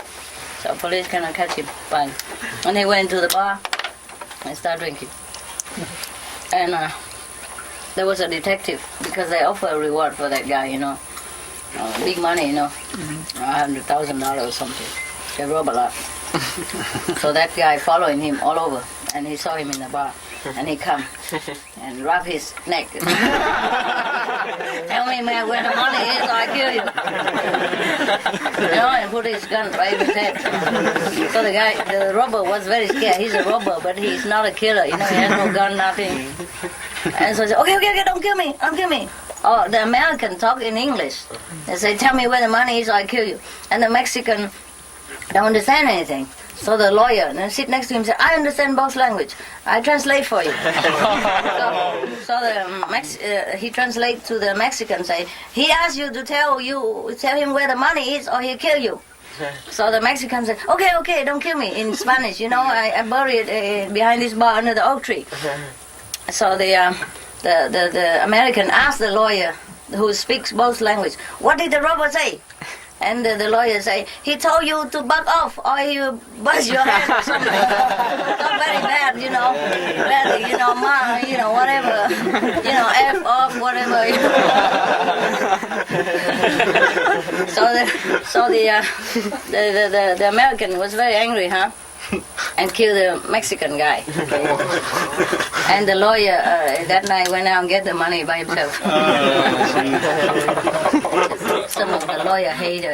Speaker 1: So police cannot catch him. Fine. And he went to the bar and started drinking. And there was a detective, because they offer a reward for that guy, big money, $100,000 or something. They rob a lot. So that guy following him all over, and he saw him in the bar, and he come and rub his neck. Tell me, man, where the money is, or I kill you. And put his gun right in his head. So the robber was very scared. He's a robber, but he's not a killer. He has no gun, nothing. And so he said, okay, don't kill me, don't kill me. Oh, the American talk in English. They say, tell me where the money is, or I kill you. And the Mexican don't understand anything. So the lawyer and sit next to him said, I understand both language. I translate for you. He translates to the Mexican, say, he asked you to tell him where the money is or he'll kill you. So the Mexican said, okay, don't kill me, in Spanish. I bury it behind this bar under the oak tree. So the American asked the lawyer, who speaks both languages, what did the robber say? And the lawyer say, he told you to back off or he will bust your head or something. Not very bad, Bad, whatever. F off, whatever. So the American was very angry, and killed the Mexican guy. And the lawyer that night went out and get the money by himself. Some of the lawyer hater,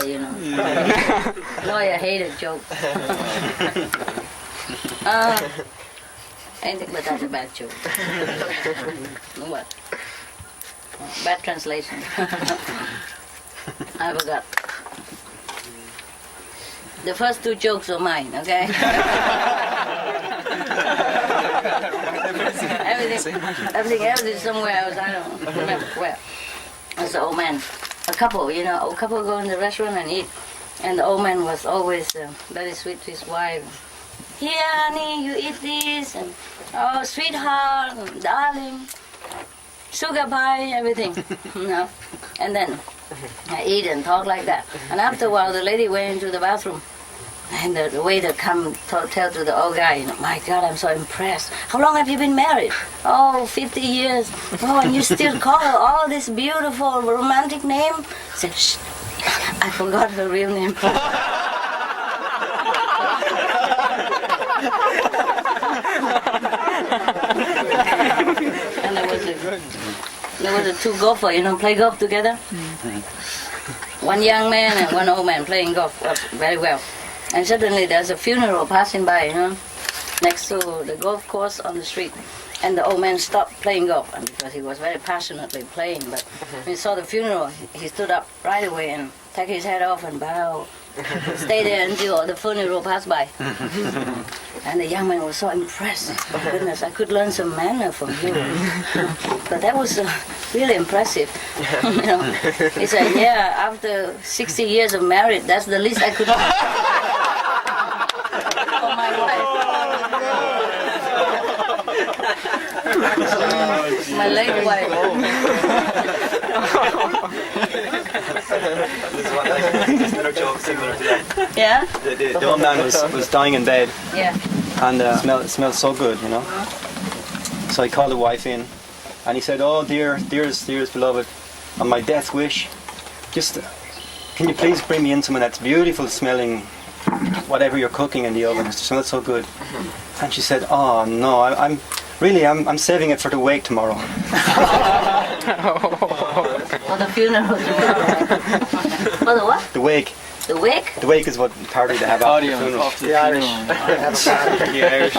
Speaker 1: Lawyer hater joke. Anything but that's a bad joke. What? Bad translation. I forgot. The first two jokes are mine, okay? everything else is somewhere else, I don't remember where. There's an old man, a couple go in the restaurant and eat. And the old man was always very sweet to his wife. Here, honey, you eat this, and oh, sweetheart, darling, sugar pie, everything, And then I eat and talk like that. And after a while, the lady went into the bathroom. And the waiter come tell to the old guy, my God, I'm so impressed. How long have you been married? Oh, 50 years. Oh, and you still call her all this beautiful romantic name? I said, shh, I forgot her real name. And there was a two golfer, play golf together. One young man and one old man playing golf very well. And suddenly there's a funeral passing by, next to the golf course on the street. And the old man stopped playing golf, and because he was very passionately playing. But when he saw the funeral, he stood up right away and took his head off and bowed. Stay there until the funeral passed by. And the young man was so impressed. Oh, goodness, I could learn some manner from you. But that was really impressive. He said, yeah, after 60 years of marriage, that's the least I could do for my wife. My late wife.
Speaker 2: There's another joke similar to that.
Speaker 1: Yeah?
Speaker 2: The old man was dying in bed.
Speaker 1: Yeah.
Speaker 2: And it smelled so good, So he called the wife in, and he said, oh, dearest beloved, on my death wish, just can you please bring me in some of that beautiful smelling whatever you're cooking in the oven? It smells so good. And she said, oh no, I'm saving it for the wake tomorrow.
Speaker 1: For the funeral tomorrow. For the what?
Speaker 2: The wake.
Speaker 1: The wake?
Speaker 2: The wake is what party they have after the funeral.
Speaker 3: The Irish.
Speaker 2: The Irish.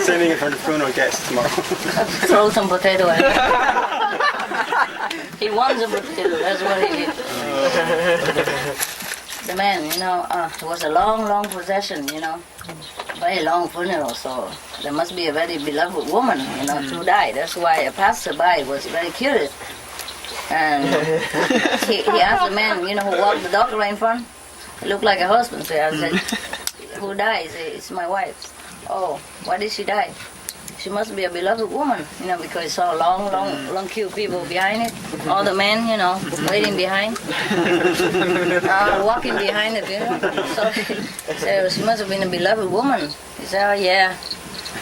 Speaker 2: Saving it for the funeral guests tomorrow.
Speaker 1: Throw some potato at it. He wants a potato, that's what he did. the man, it was a long, long procession, very long funeral. So there must be a very beloved woman, who died. That's why a passerby was very curious. And he asked the man, who walked the dog right in front. He looked like a husband. So I said, who died? He said, it's my wife. Oh, why did she die? She must be a beloved woman, because he saw a long queue of people behind it. All the men, waiting behind, walking behind it, So he said, she must have been a beloved woman. He said, oh yeah.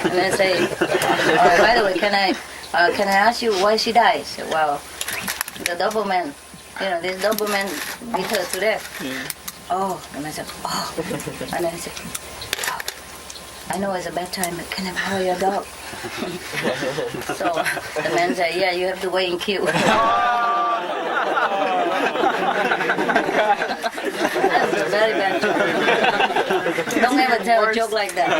Speaker 1: And then say, oh, by the way, can I ask you why she died? He said, well, the Doberman, this Doberman beat her to death.
Speaker 3: Yeah.
Speaker 1: Oh, and I said, oh. And then I said, oh, I know it's a bad time, but can I borrow your dog? So the man said, yeah, you have to wait in queue. That's a very bad joke. Don't ever tell a joke like that.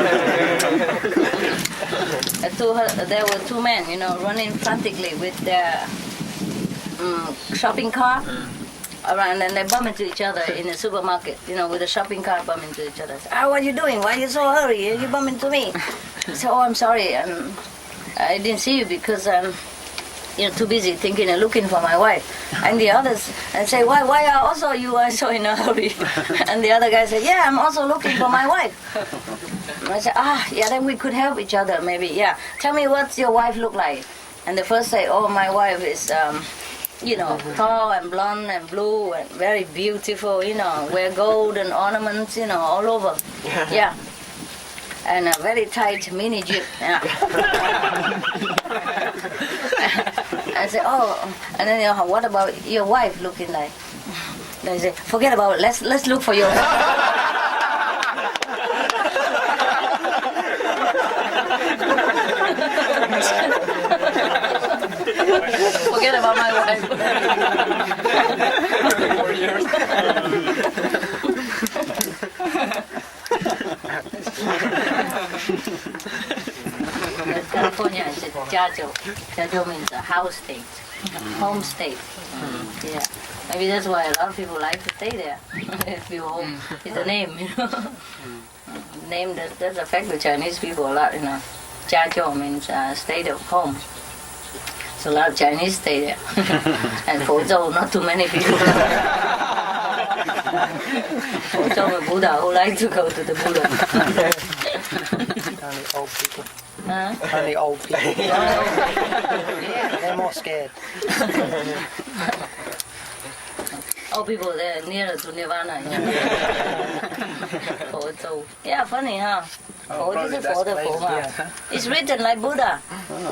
Speaker 1: There were two men, running frantically with their shopping cart around, and they bump into each other in the supermarket, with the shopping cart bump into each other. What are you doing? Why are you so hurry? You bump into me. So, I'm sorry. I didn't see you because I'm too busy thinking and looking for my wife. And the others say, why are also you are so in a hurry? And the other guy said, yeah, I'm also looking for my wife. And I said, yeah, then we could help each other maybe. Yeah, tell me what's your wife look like? And the first say, oh, my wife is tall and blonde and blue and very beautiful, wear gold and ornaments, all over. Yeah. And a very tight mini jeep. Yeah. I said, oh, and then what about your wife looking like? They say, forget about it. Let's look for your wife. Forget about my wife.
Speaker 3: 4 years.
Speaker 1: California is Jajo. Jajo means a house state, home state. Yeah, maybe that's why a lot of people like to stay there. Feel home. It's a name, Name that affects the Chinese people a lot, Jajo means state of home. So a lot of Chinese stay there. And Fuzhou, not too many people. Fuzhou with Buddha who like to go to the Buddha.
Speaker 5: Only old people.
Speaker 1: Huh?
Speaker 5: Only old people.
Speaker 1: Yeah.
Speaker 5: They're more scared.
Speaker 1: Old people, they're nearer to Nirvana. Fuzhou. Yeah, funny, huh? It's written like Buddha.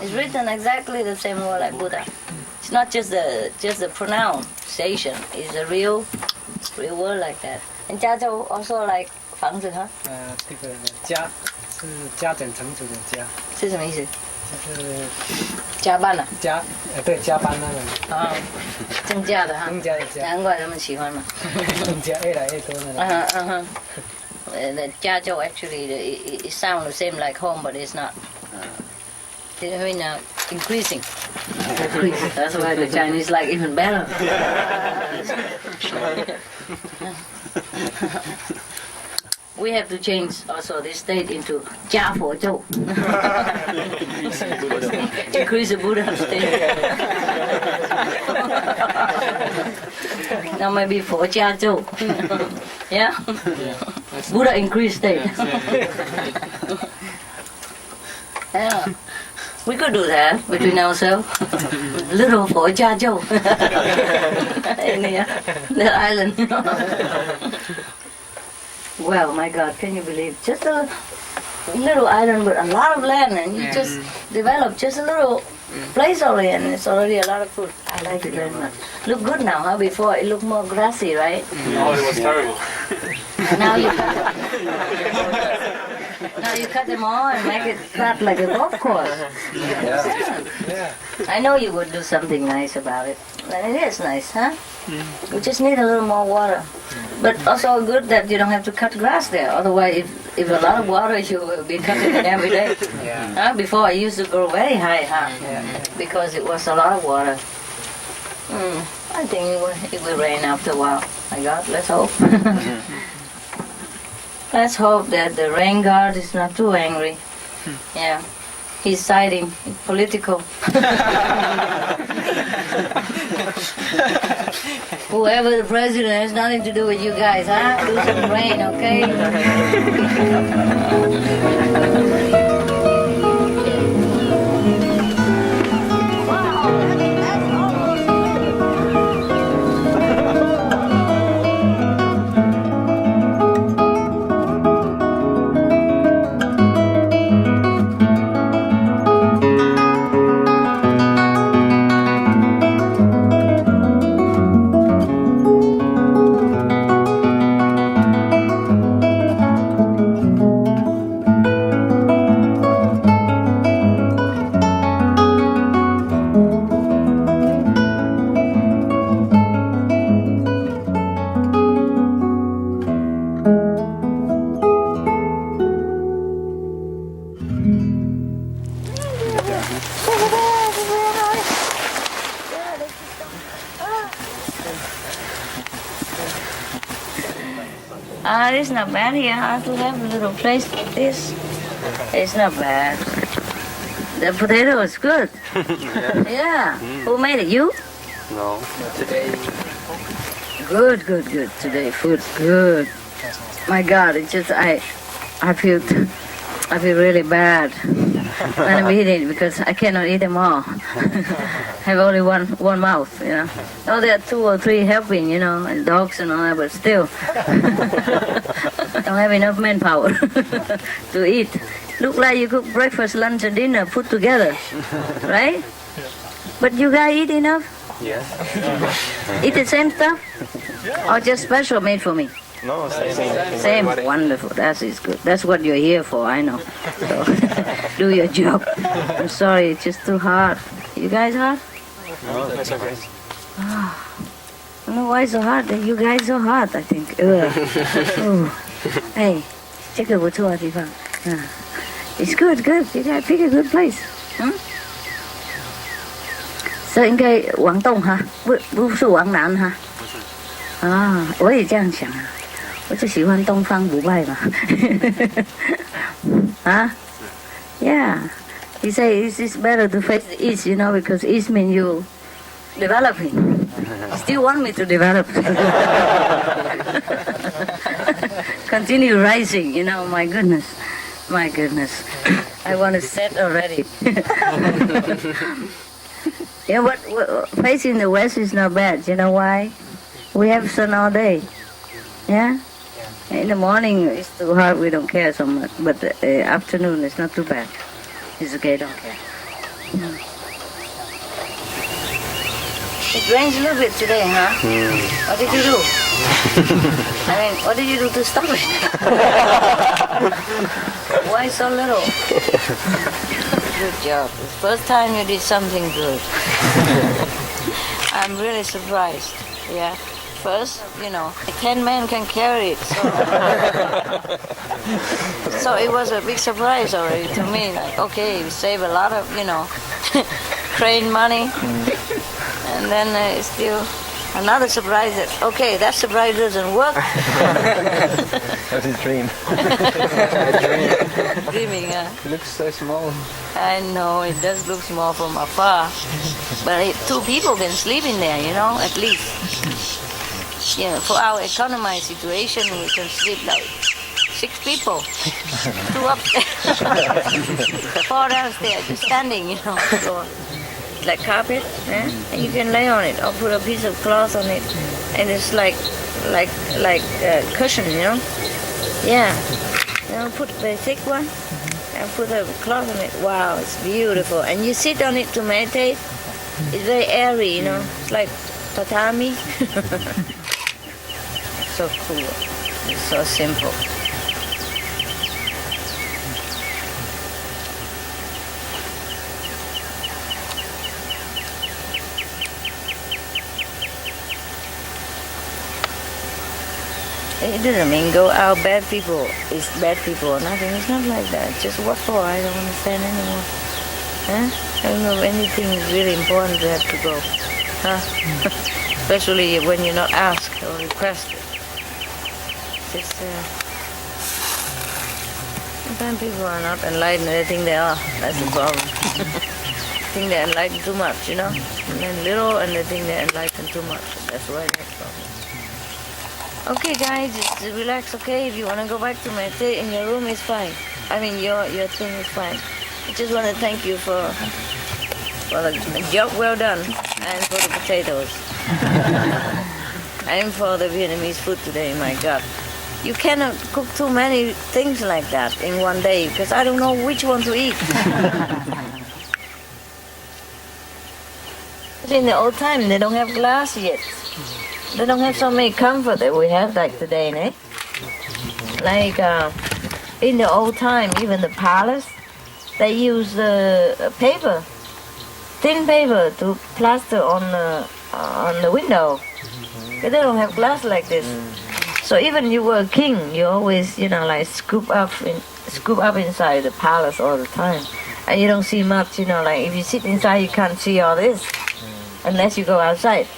Speaker 1: It's written exactly the same word like Buddha. It's not just the pronunciation. It's a real word like that. And Jiazhou also like 房子 huh?
Speaker 5: 这个家是家整成组的家，
Speaker 1: 是什么意思？
Speaker 5: 就是
Speaker 1: 加班了。
Speaker 5: 对，加班那个。
Speaker 1: 增加的哈。
Speaker 5: 增加的加。
Speaker 1: 难怪他们喜欢嘛。
Speaker 5: 增加越来越多那个。
Speaker 1: The Jiazhou actually, it sounds the same like home, but it's not. I mean, increasing. That's why the Chinese like even better. We have to change also this state into Jiafozhou. Increase the Buddha state. Now maybe for Jiazhou. Yeah? Buddha increase state. Yeah. We could do that between ourselves. Little for Jiazhou. In the island. Well, my God, can you believe? Just a little island with a lot of land, and you just develop just a little place already, and it's already a lot of food. I like it very much. Look good now, huh? Before it looked more grassy, right?
Speaker 3: Oh, it was terrible.
Speaker 1: Now you cut now you cut them all and make it flat like a golf course.
Speaker 5: Yeah.
Speaker 1: I know you would do something nice about it. And it is nice, huh? You just need a little more water. But also good that you don't have to cut grass there. Otherwise, if a lot of water, you will be cutting it every day.
Speaker 5: Yeah.
Speaker 1: Before, I used to grow very high, because it was a lot of water. I think it will rain after a while. My God, let's hope. Let's hope that the rain god is not too angry. Yeah. He's siding political. Whoever the president has nothing to do with you guys, huh? Do some rain, okay? It's not bad here. I to have a little place like this. It's not bad. The potato is good. Yeah. Who made it? You?
Speaker 2: No.
Speaker 3: Today,
Speaker 1: Good. Today food's good. My God, it's just I feel really bad when I'm eating because I cannot eat them all. Have only one mouth, you know. Oh, there are 2 or 3 helping, you know, and dogs and all that, but still, I don't have enough manpower to eat. Look like you cook breakfast, lunch, and dinner put together, right? But you guys eat enough?
Speaker 2: Yes.
Speaker 1: Eat the same stuff? Or just special made for me?
Speaker 2: No, same.
Speaker 1: Same, wonderful. That is good. That's what you're here for, I know. So, do your job. I'm sorry, it's just too hard. You guys hard?
Speaker 2: No, that's okay.
Speaker 1: I don't know why it's so hard. You guys so hard, I think. Ooh. Hey, 这个不错的地方. It's good. You gotta pick a good place. 所以应该往东哈，不是往南哈。啊，我也这样想啊。我就喜欢东方不败嘛。啊 ？Yeah. He say it's better to face the east, you know, because east means you developing. Still want me to develop. Continue rising, you know, my goodness. I want to set already. Yeah, what facing the west is not bad. You know why? We have sun all day. Yeah? In the morning it's too hot, we don't care so much. But the afternoon it's not too bad. It's okay, don't care. It rains a little bit today, huh? What did you do? I mean, what did you do to stop it? Why so little? Good job. It's the first time you did something good. I'm really surprised. Yeah. First, you know, 10 men can carry it. So it was a big surprise already to me. Like, okay, we save a lot of, you know, crane money. And then it's still another surprise that, okay, that surprise doesn't work.
Speaker 3: that's his dream.
Speaker 1: Dreaming,
Speaker 3: It looks so small.
Speaker 1: I know, it does look small from afar. But 2 people can sleep in there, you know, at least. Yeah, for our economy situation, we can sleep like 6 people. 2 upstairs, 4 downstairs, just standing, you know. So, like carpet, and you can lay on it or put a piece of cloth on it, and it's like cushion, you know. Yeah, you know, put the thick one and put a cloth on it. Wow, it's beautiful. And you sit on it to meditate. It's very airy, you know. It's like tatami. So cool. It's so simple. It doesn't mean go out bad people is bad people or nothing. It's not like that. Just what for? I don't understand anymore. Huh? I don't know if anything is really important to have to go. Huh? especially when you're not asked or requested. It's, sometimes people are not enlightened, they think they are. That's the problem. They think they're enlightened too much, you know? And then little, and they think they're enlightened too much. That's why that's the problem. Okay, guys, just relax, okay? If you want to go back to meditate in your room, it's fine. I mean, your thing is fine. I just want to thank you for the job well done, and for the potatoes. And for the Vietnamese food today, my God. You cannot cook too many things like that in one day, because I don't know which one to eat. In the old time, they don't have glass yet. They don't have so many comfort that we have like today, eh? Like in the old time, even the palace, they use paper, thin paper to plaster on the window. They don't have glass like this. So even you were a king, you always, like scoop up inside the palace all the time. And you don't see much, like if you sit inside, you can't see all this unless you go outside.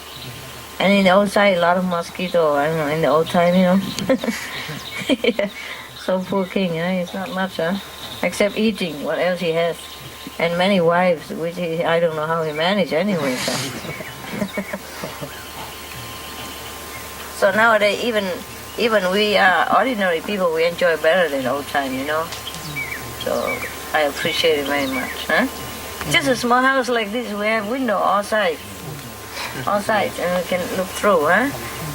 Speaker 1: And in the outside, a lot of mosquito, I don't know, in the old time, Yeah. So poor king, it's not much, except eating, what else he has. And many wives, which I don't know how he managed anyway. So nowadays, even we are ordinary people, we enjoy better than old time, So I appreciate it very much, Just a small house like this, we have window all sides, and we can look through,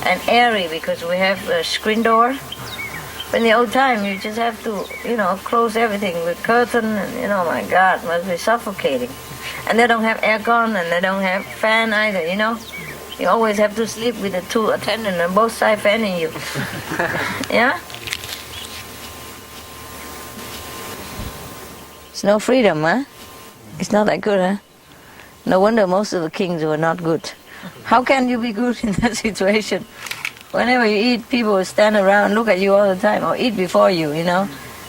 Speaker 1: And airy because we have a screen door. But in the old time, you just have to, close everything with curtain, and my God, must be suffocating. And they don't have aircon, and they don't have fan either, You always have to sleep with the two attendants on both sides fanning you. Yeah? It's no freedom, It's not that good, No wonder most of the kings were not good. How can you be good in that situation? Whenever you eat, people will stand around and look at you all the time, or eat before you,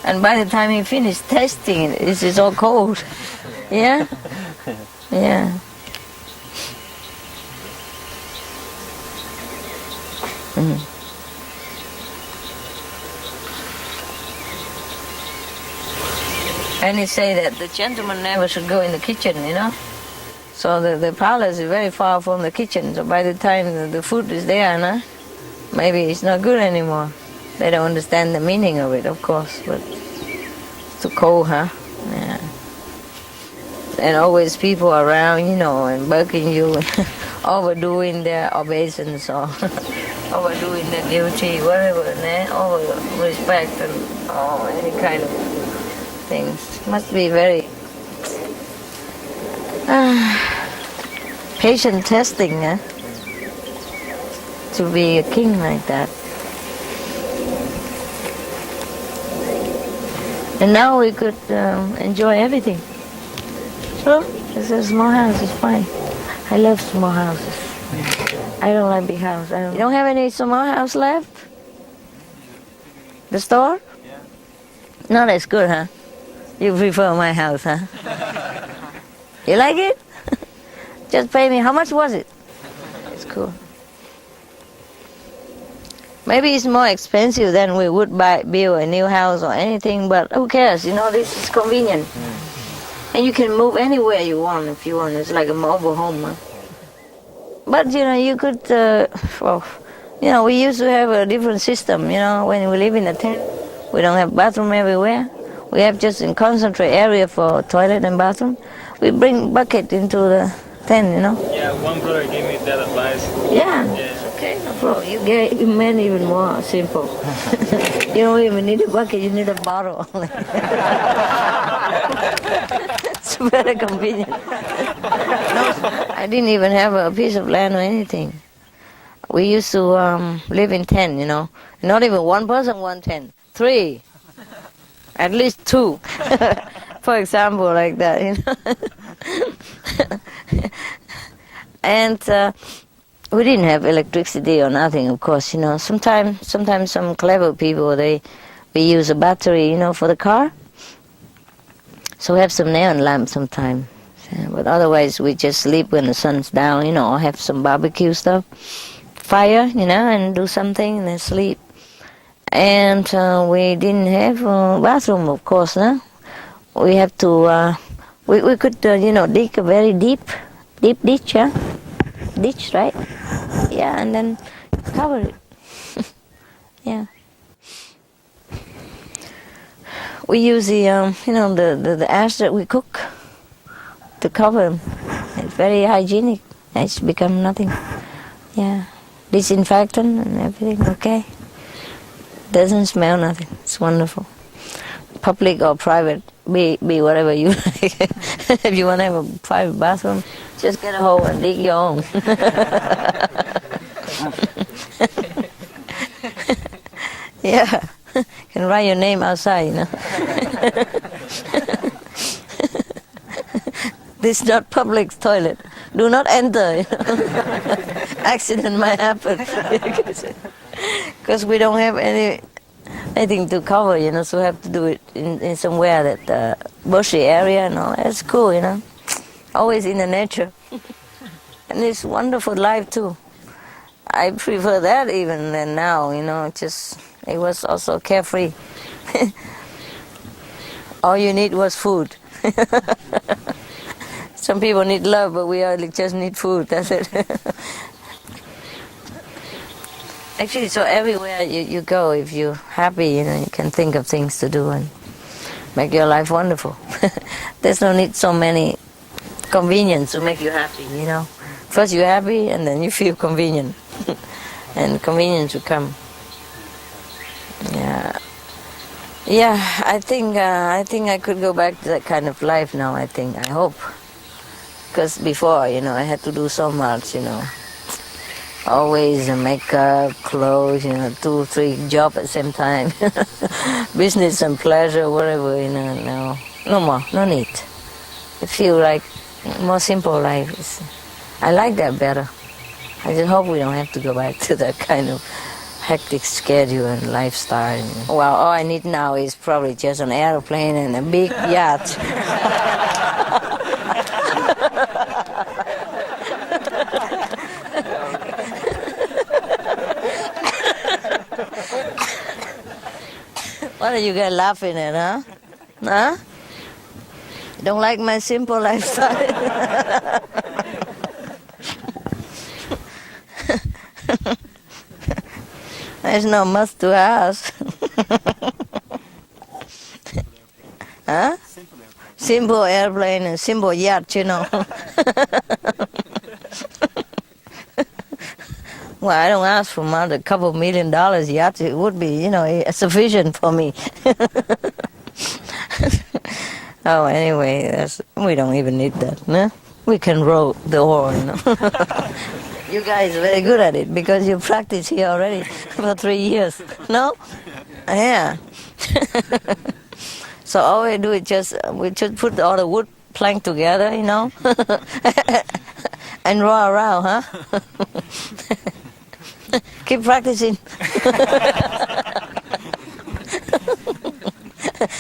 Speaker 1: And by the time you finish tasting it, it's all cold. Yeah? Yeah. And they say that the gentleman never should go in the kitchen, So the palace is very far from the kitchen, so by the time the food is there, maybe it's not good anymore. They don't understand the meaning of it, of course, but it's too cold, Yeah. And always people around, and bugging you, overdoing their obeisance or overdoing their duty, whatever, over respect and any kind of things. Must be very patient testing, to be a king like that. And now we could enjoy everything. So, it's a small house, it's fine. I love small houses. I don't like big houses. You don't have any small house left? The store?
Speaker 2: Yeah.
Speaker 1: No, that's good, You prefer my house, You like it? Just pay me. How much was it? It's cool. Maybe it's more expensive than we would build a new house or anything, but who cares? This is convenient. And you can move anywhere you want if you want. It's like a mobile home. But, you could, we used to have a different system, when we live in a tent. We don't have bathroom everywhere. We have just a concentrate area for toilet and bathroom. We bring bucket into the tent,
Speaker 5: Yeah, one brother gave me that advice.
Speaker 1: Yeah, okay, no problem. You made even more simple. You don't even need a bucket, you need a bottle. It's very convenient. I didn't even have a piece of land or anything. We used to live in tent, Not even one person, one tent. 3. At least 2. For example, like that, And we didn't have electricity or nothing, of course, Sometimes some clever people, we use a battery, for the car. So we have some neon lamps sometimes, But otherwise, we just sleep when the sun's down, or have some barbecue stuff, fire, and do something and then sleep. And we didn't have a bathroom, of course, no? We have to, we could, dig a very deep ditch, yeah? Ditch, right? Yeah, and then cover it. Yeah. We use the, the ash that we cook to cover them. It's very hygienic. It's become nothing. Yeah. Disinfectant and everything, okay. Doesn't smell nothing. It's wonderful. Public or private, be whatever you like. If you want to have a private bathroom, just get a hole and dig your own. Yeah. You can write your name outside, This is not public toilet. Do not enter. Accident might happen. Because we don't have anything to cover, so we have to do it in somewhere that bushy area and all. That's cool, Always in the nature. And it's wonderful life too. I prefer that even than now, it was also carefree. All you need was food. Some people need love, but we only just need food, that's it. Actually, so everywhere you go, if you're happy, you can think of things to do and make your life wonderful. There's no need so many convenience to make you happy, First you're happy, and then you feel convenient. And convenience will come. Yeah, I think I could go back to that kind of life now, I hope. Because before, I had to do so much, Always makeup, clothes, 2, 3 jobs at the same time. Business and pleasure, whatever, No more, no need. I feel like more simple life. I like that better. I just hope we don't have to go back to that kind of hectic schedule and lifestyle. Well, all I need now is probably just an airplane and a big yacht. What are you guys laughing at, huh? Huh? Don't like my simple lifestyle? There's not much to ask. Huh? Simple airplane and simple yacht, Well, I don't ask for more than a couple $1 million yacht. It would be, sufficient for me. Oh, anyway, we don't even need that, no? We can row the oar, You guys are very good at it because you practice here already for 3 years, no? Yeah. So all we do is we just put all the wood plank together, and row around, huh? Keep practicing.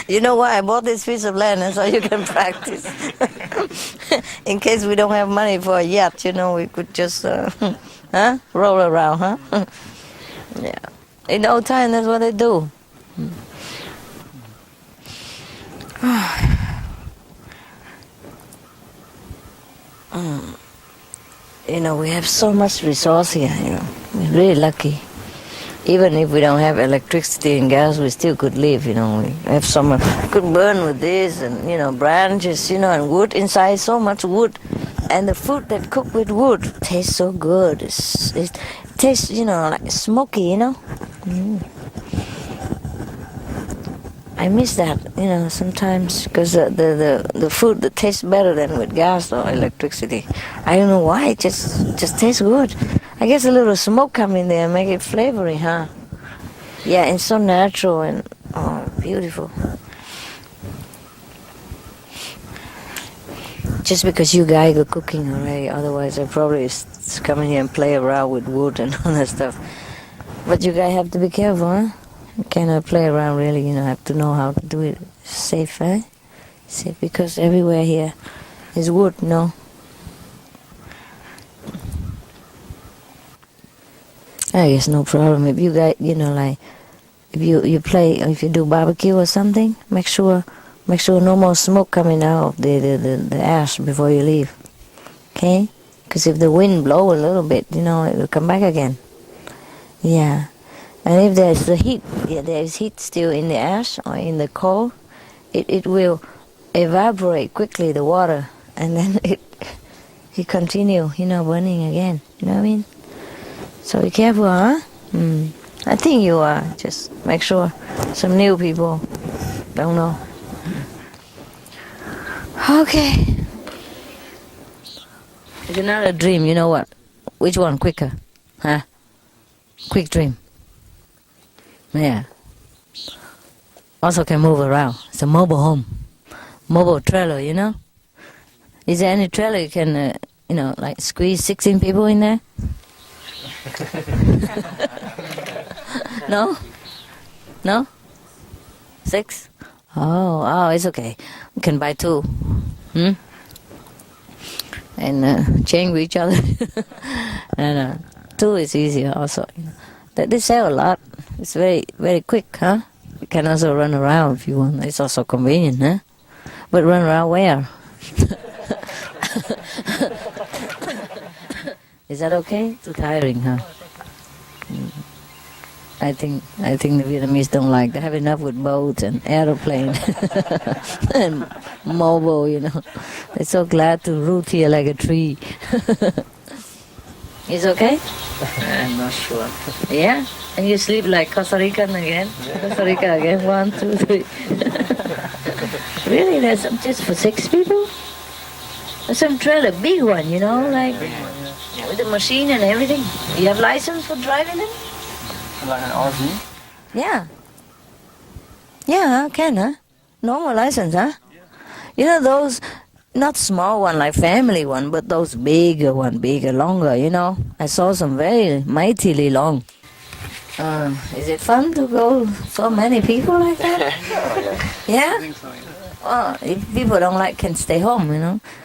Speaker 1: You know why I bought this piece of land, so you can practice. In case we don't have money for a yacht, we could just roll around, huh? Yeah. In old time, that's what they do. We have so much resource here, We're really lucky. Even if we don't have electricity and gas, we still could live, We have so much, could burn with this and, branches, and wood inside, so much wood. And the food that cooked with wood tastes so good. It tastes, like smoky, I miss that, sometimes, because the food that tastes better than with gas or electricity. I don't know why, it just tastes good. I guess a little smoke come in there and make it flavory, huh? Yeah, it's so natural and beautiful. Just because you guys are cooking already, otherwise I probably come in here and play around with wood and all that stuff. But you guys have to be careful, huh? You cannot play around really, have to know how to do it safe, eh? Safe, because everywhere here It's wood, no. I guess no problem. If you got, like, if you play, or if you do barbecue or something, make sure no more smoke coming out of the ash before you leave. Okay? Because if the wind blow a little bit, it will come back again. Yeah. And if there's the heat, there is heat still in the ash or in the coal, it will evaporate quickly, the water, and then it continue, burning again. You know what I mean? So be careful, huh? I think you are. Just make sure some new people don't know. Okay. It's another dream, you know what? Which one quicker? Huh? Quick dream. Yeah. Also can move around. It's a mobile home. Mobile trailer, Is there any trailer you can, like squeeze 16 people in there? No? No? 6? Oh, it's okay. We can buy 2. And change with each other. And 2 is easier also. They sell a lot. It's very, very quick, huh? You can also run around if you want. It's also convenient, huh? But run around where? Is that okay? Too tiring, huh? I think the Vietnamese don't like. They have enough with boats and aeroplane and mobile, They're so glad to root here like a tree. It's okay? I'm not sure. Yeah? And you sleep like Costa Rican again? Costa Rica again? 1, 2, 3. Really? That's just for 6 people? There's some trailer, big one, like with the machine and everything. You have license for driving them?
Speaker 3: Like an RV?
Speaker 1: Yeah. Yeah, can, huh? Normal license, huh? Those, not small one like family one, but those bigger one, longer, I saw some very mightily long. Is it fun to go so many people like that? Yeah?
Speaker 3: I think so, yeah.
Speaker 1: Well, if people don't like, can stay home,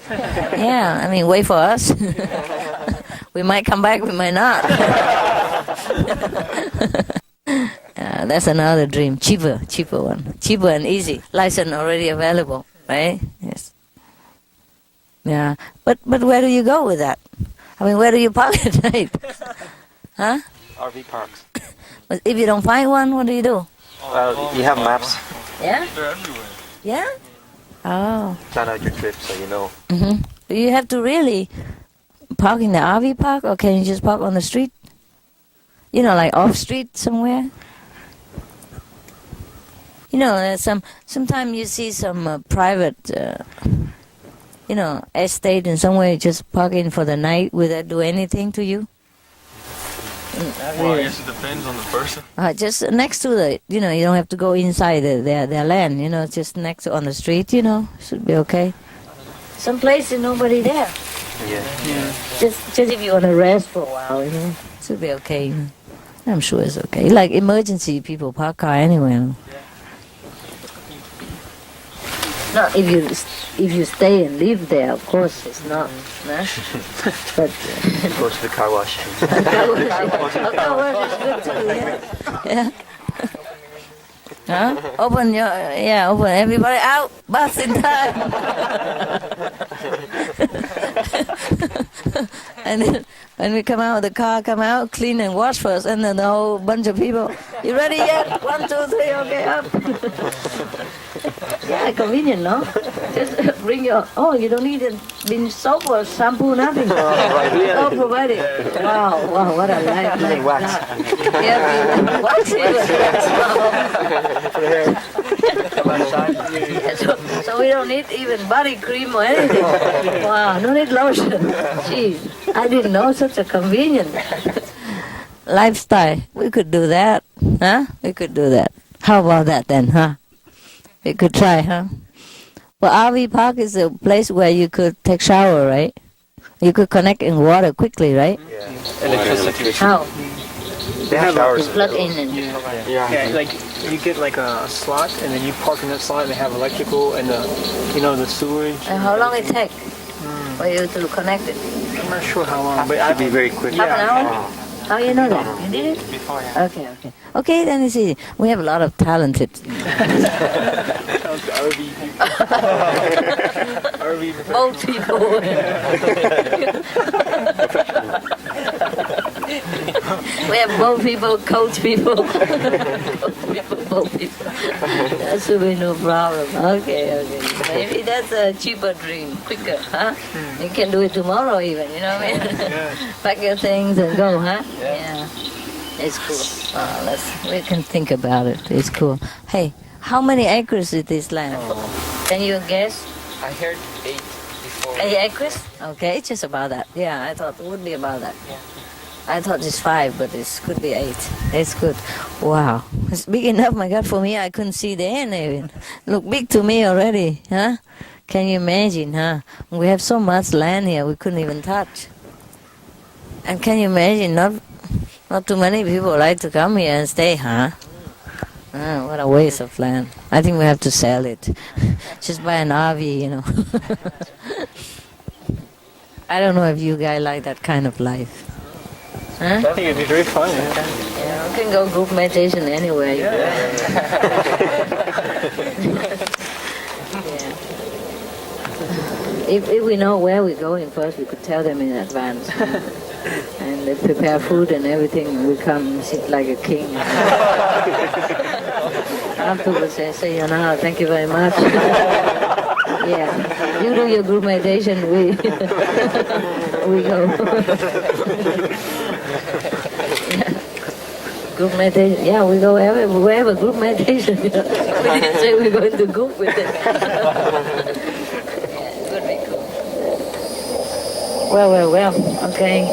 Speaker 1: Yeah, I mean, wait for us. We might come back, we might not. That's another dream. Cheaper one. Cheaper and easy. License already available, right? Yes. Yeah. But where do you go with that? I mean, where do you park at night? Huh?
Speaker 4: RV parks.
Speaker 1: But if you don't find one, what do?
Speaker 4: Well, you have maps.
Speaker 1: Yeah?
Speaker 3: They're everywhere.
Speaker 1: Yeah? Oh.
Speaker 4: Plan out your trip so you know.
Speaker 1: Mm-hmm. Do you have to really park in the RV park, or can you just park on the street? Like off street somewhere? Sometimes you see some private, estate in somewhere, just park in for the night. Will that do anything to you?
Speaker 3: Well, I guess it depends on the person.
Speaker 1: Just next to the, you don't have to go inside their land, just next to on the street, should be okay. Some places nobody there.
Speaker 4: Yeah.
Speaker 1: Just if you want to rest for a while, should be okay. I'm sure it's okay. Like emergency, people park car anywhere. No, if you stay and live there, of course it's not. Nah? But
Speaker 4: Go to the car wash.
Speaker 1: car wash is good too. Yeah. Huh? Open everybody out. Bus in time. And then when we come out, the car come out, clean and wash first, and then the whole bunch of people. You ready yet? 1, 2, 3, okay, up. Yeah, convenient, no? Just bring your. Oh, you don't need a bin soap or shampoo, nothing. All provided. Wow, what a life like
Speaker 4: wax.
Speaker 1: that. Yeah, wax even. So we don't need even body cream or anything. Wow, no need lotion. Jeez, I didn't know such a convenient lifestyle. We could do that, huh? We could do that. How about that then, huh? We could try, huh? Well, RV park is a place where you could take shower, right? You could connect in water quickly, right?
Speaker 4: Yeah.
Speaker 5: Electricity.
Speaker 1: How?
Speaker 4: They have showers.
Speaker 1: Plug in and.
Speaker 5: Yeah, like you get like a slot, and then you park in that slot, and they have electrical and the sewage.
Speaker 1: And how long it take? for you to connect it?
Speaker 3: I'm not sure how long, but
Speaker 4: Should be very quick.
Speaker 1: Half an hour? How you know that? You did it?
Speaker 3: before, yeah.
Speaker 1: Okay, okay. Okay, then it's easy. We have a lot of talented.
Speaker 3: RV people. RV
Speaker 1: Boat people. We have boat people, coach people, boat people. That should be no problem. Okay, okay. Maybe that's a cheaper dream, quicker, huh? You can do it tomorrow even, you know what I mean? Pack your things and go, huh? Yeah. It's cool. We can think about it. It's cool. Hey, how many acres is this land? Can you guess?
Speaker 3: I heard 8 before.
Speaker 1: 8 acres? Okay, it's just about that. Yeah, I thought it would be about that.
Speaker 3: Yeah.
Speaker 1: I thought it's 5, but it could be 8. It's good. Wow. It's big enough, my God, for me. I couldn't see the end even. Look big to me already, huh? Can you imagine, huh? We have so much land here we couldn't even touch. And can you imagine, not too many people like to come here and stay, huh? What a waste of land. I think we have to sell it. Just buy an RV, you know. I don't know if you guys like that kind of life. Huh?
Speaker 3: I think it'd be very fun. Yeah.
Speaker 1: Yeah, we can go group meditation anywhere. If we know where we're going first, we could tell them in advance. And they prepare food and everything. We come sit like a king. Afterwards, they say, thank you very much. Yeah, you do your group meditation, we go. Group meditation, yeah, we go wherever group meditation. We didn't say we're going to group with it. Yeah, it would be cool. Well, okay.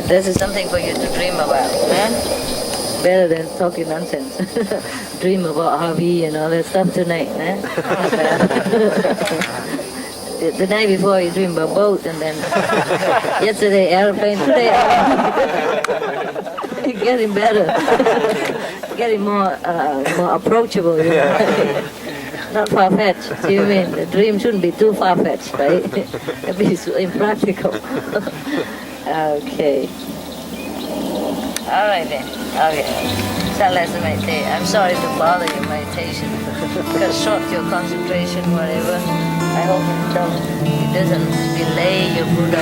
Speaker 1: This is something for you to dream about, huh? Better than talking nonsense. Dream about RV and all that stuff tonight, huh? The night before you dream about boat, and then yesterday airplane, today getting better, getting more approachable. You know? Not far-fetched. See what I mean? The dream shouldn't be too far-fetched, right? It'd be so impractical. Okay. All right then. Okay. So let's meditate. I'm sorry to bother your meditation. Cut short your concentration, whatever. I hope it doesn't delay your Buddha.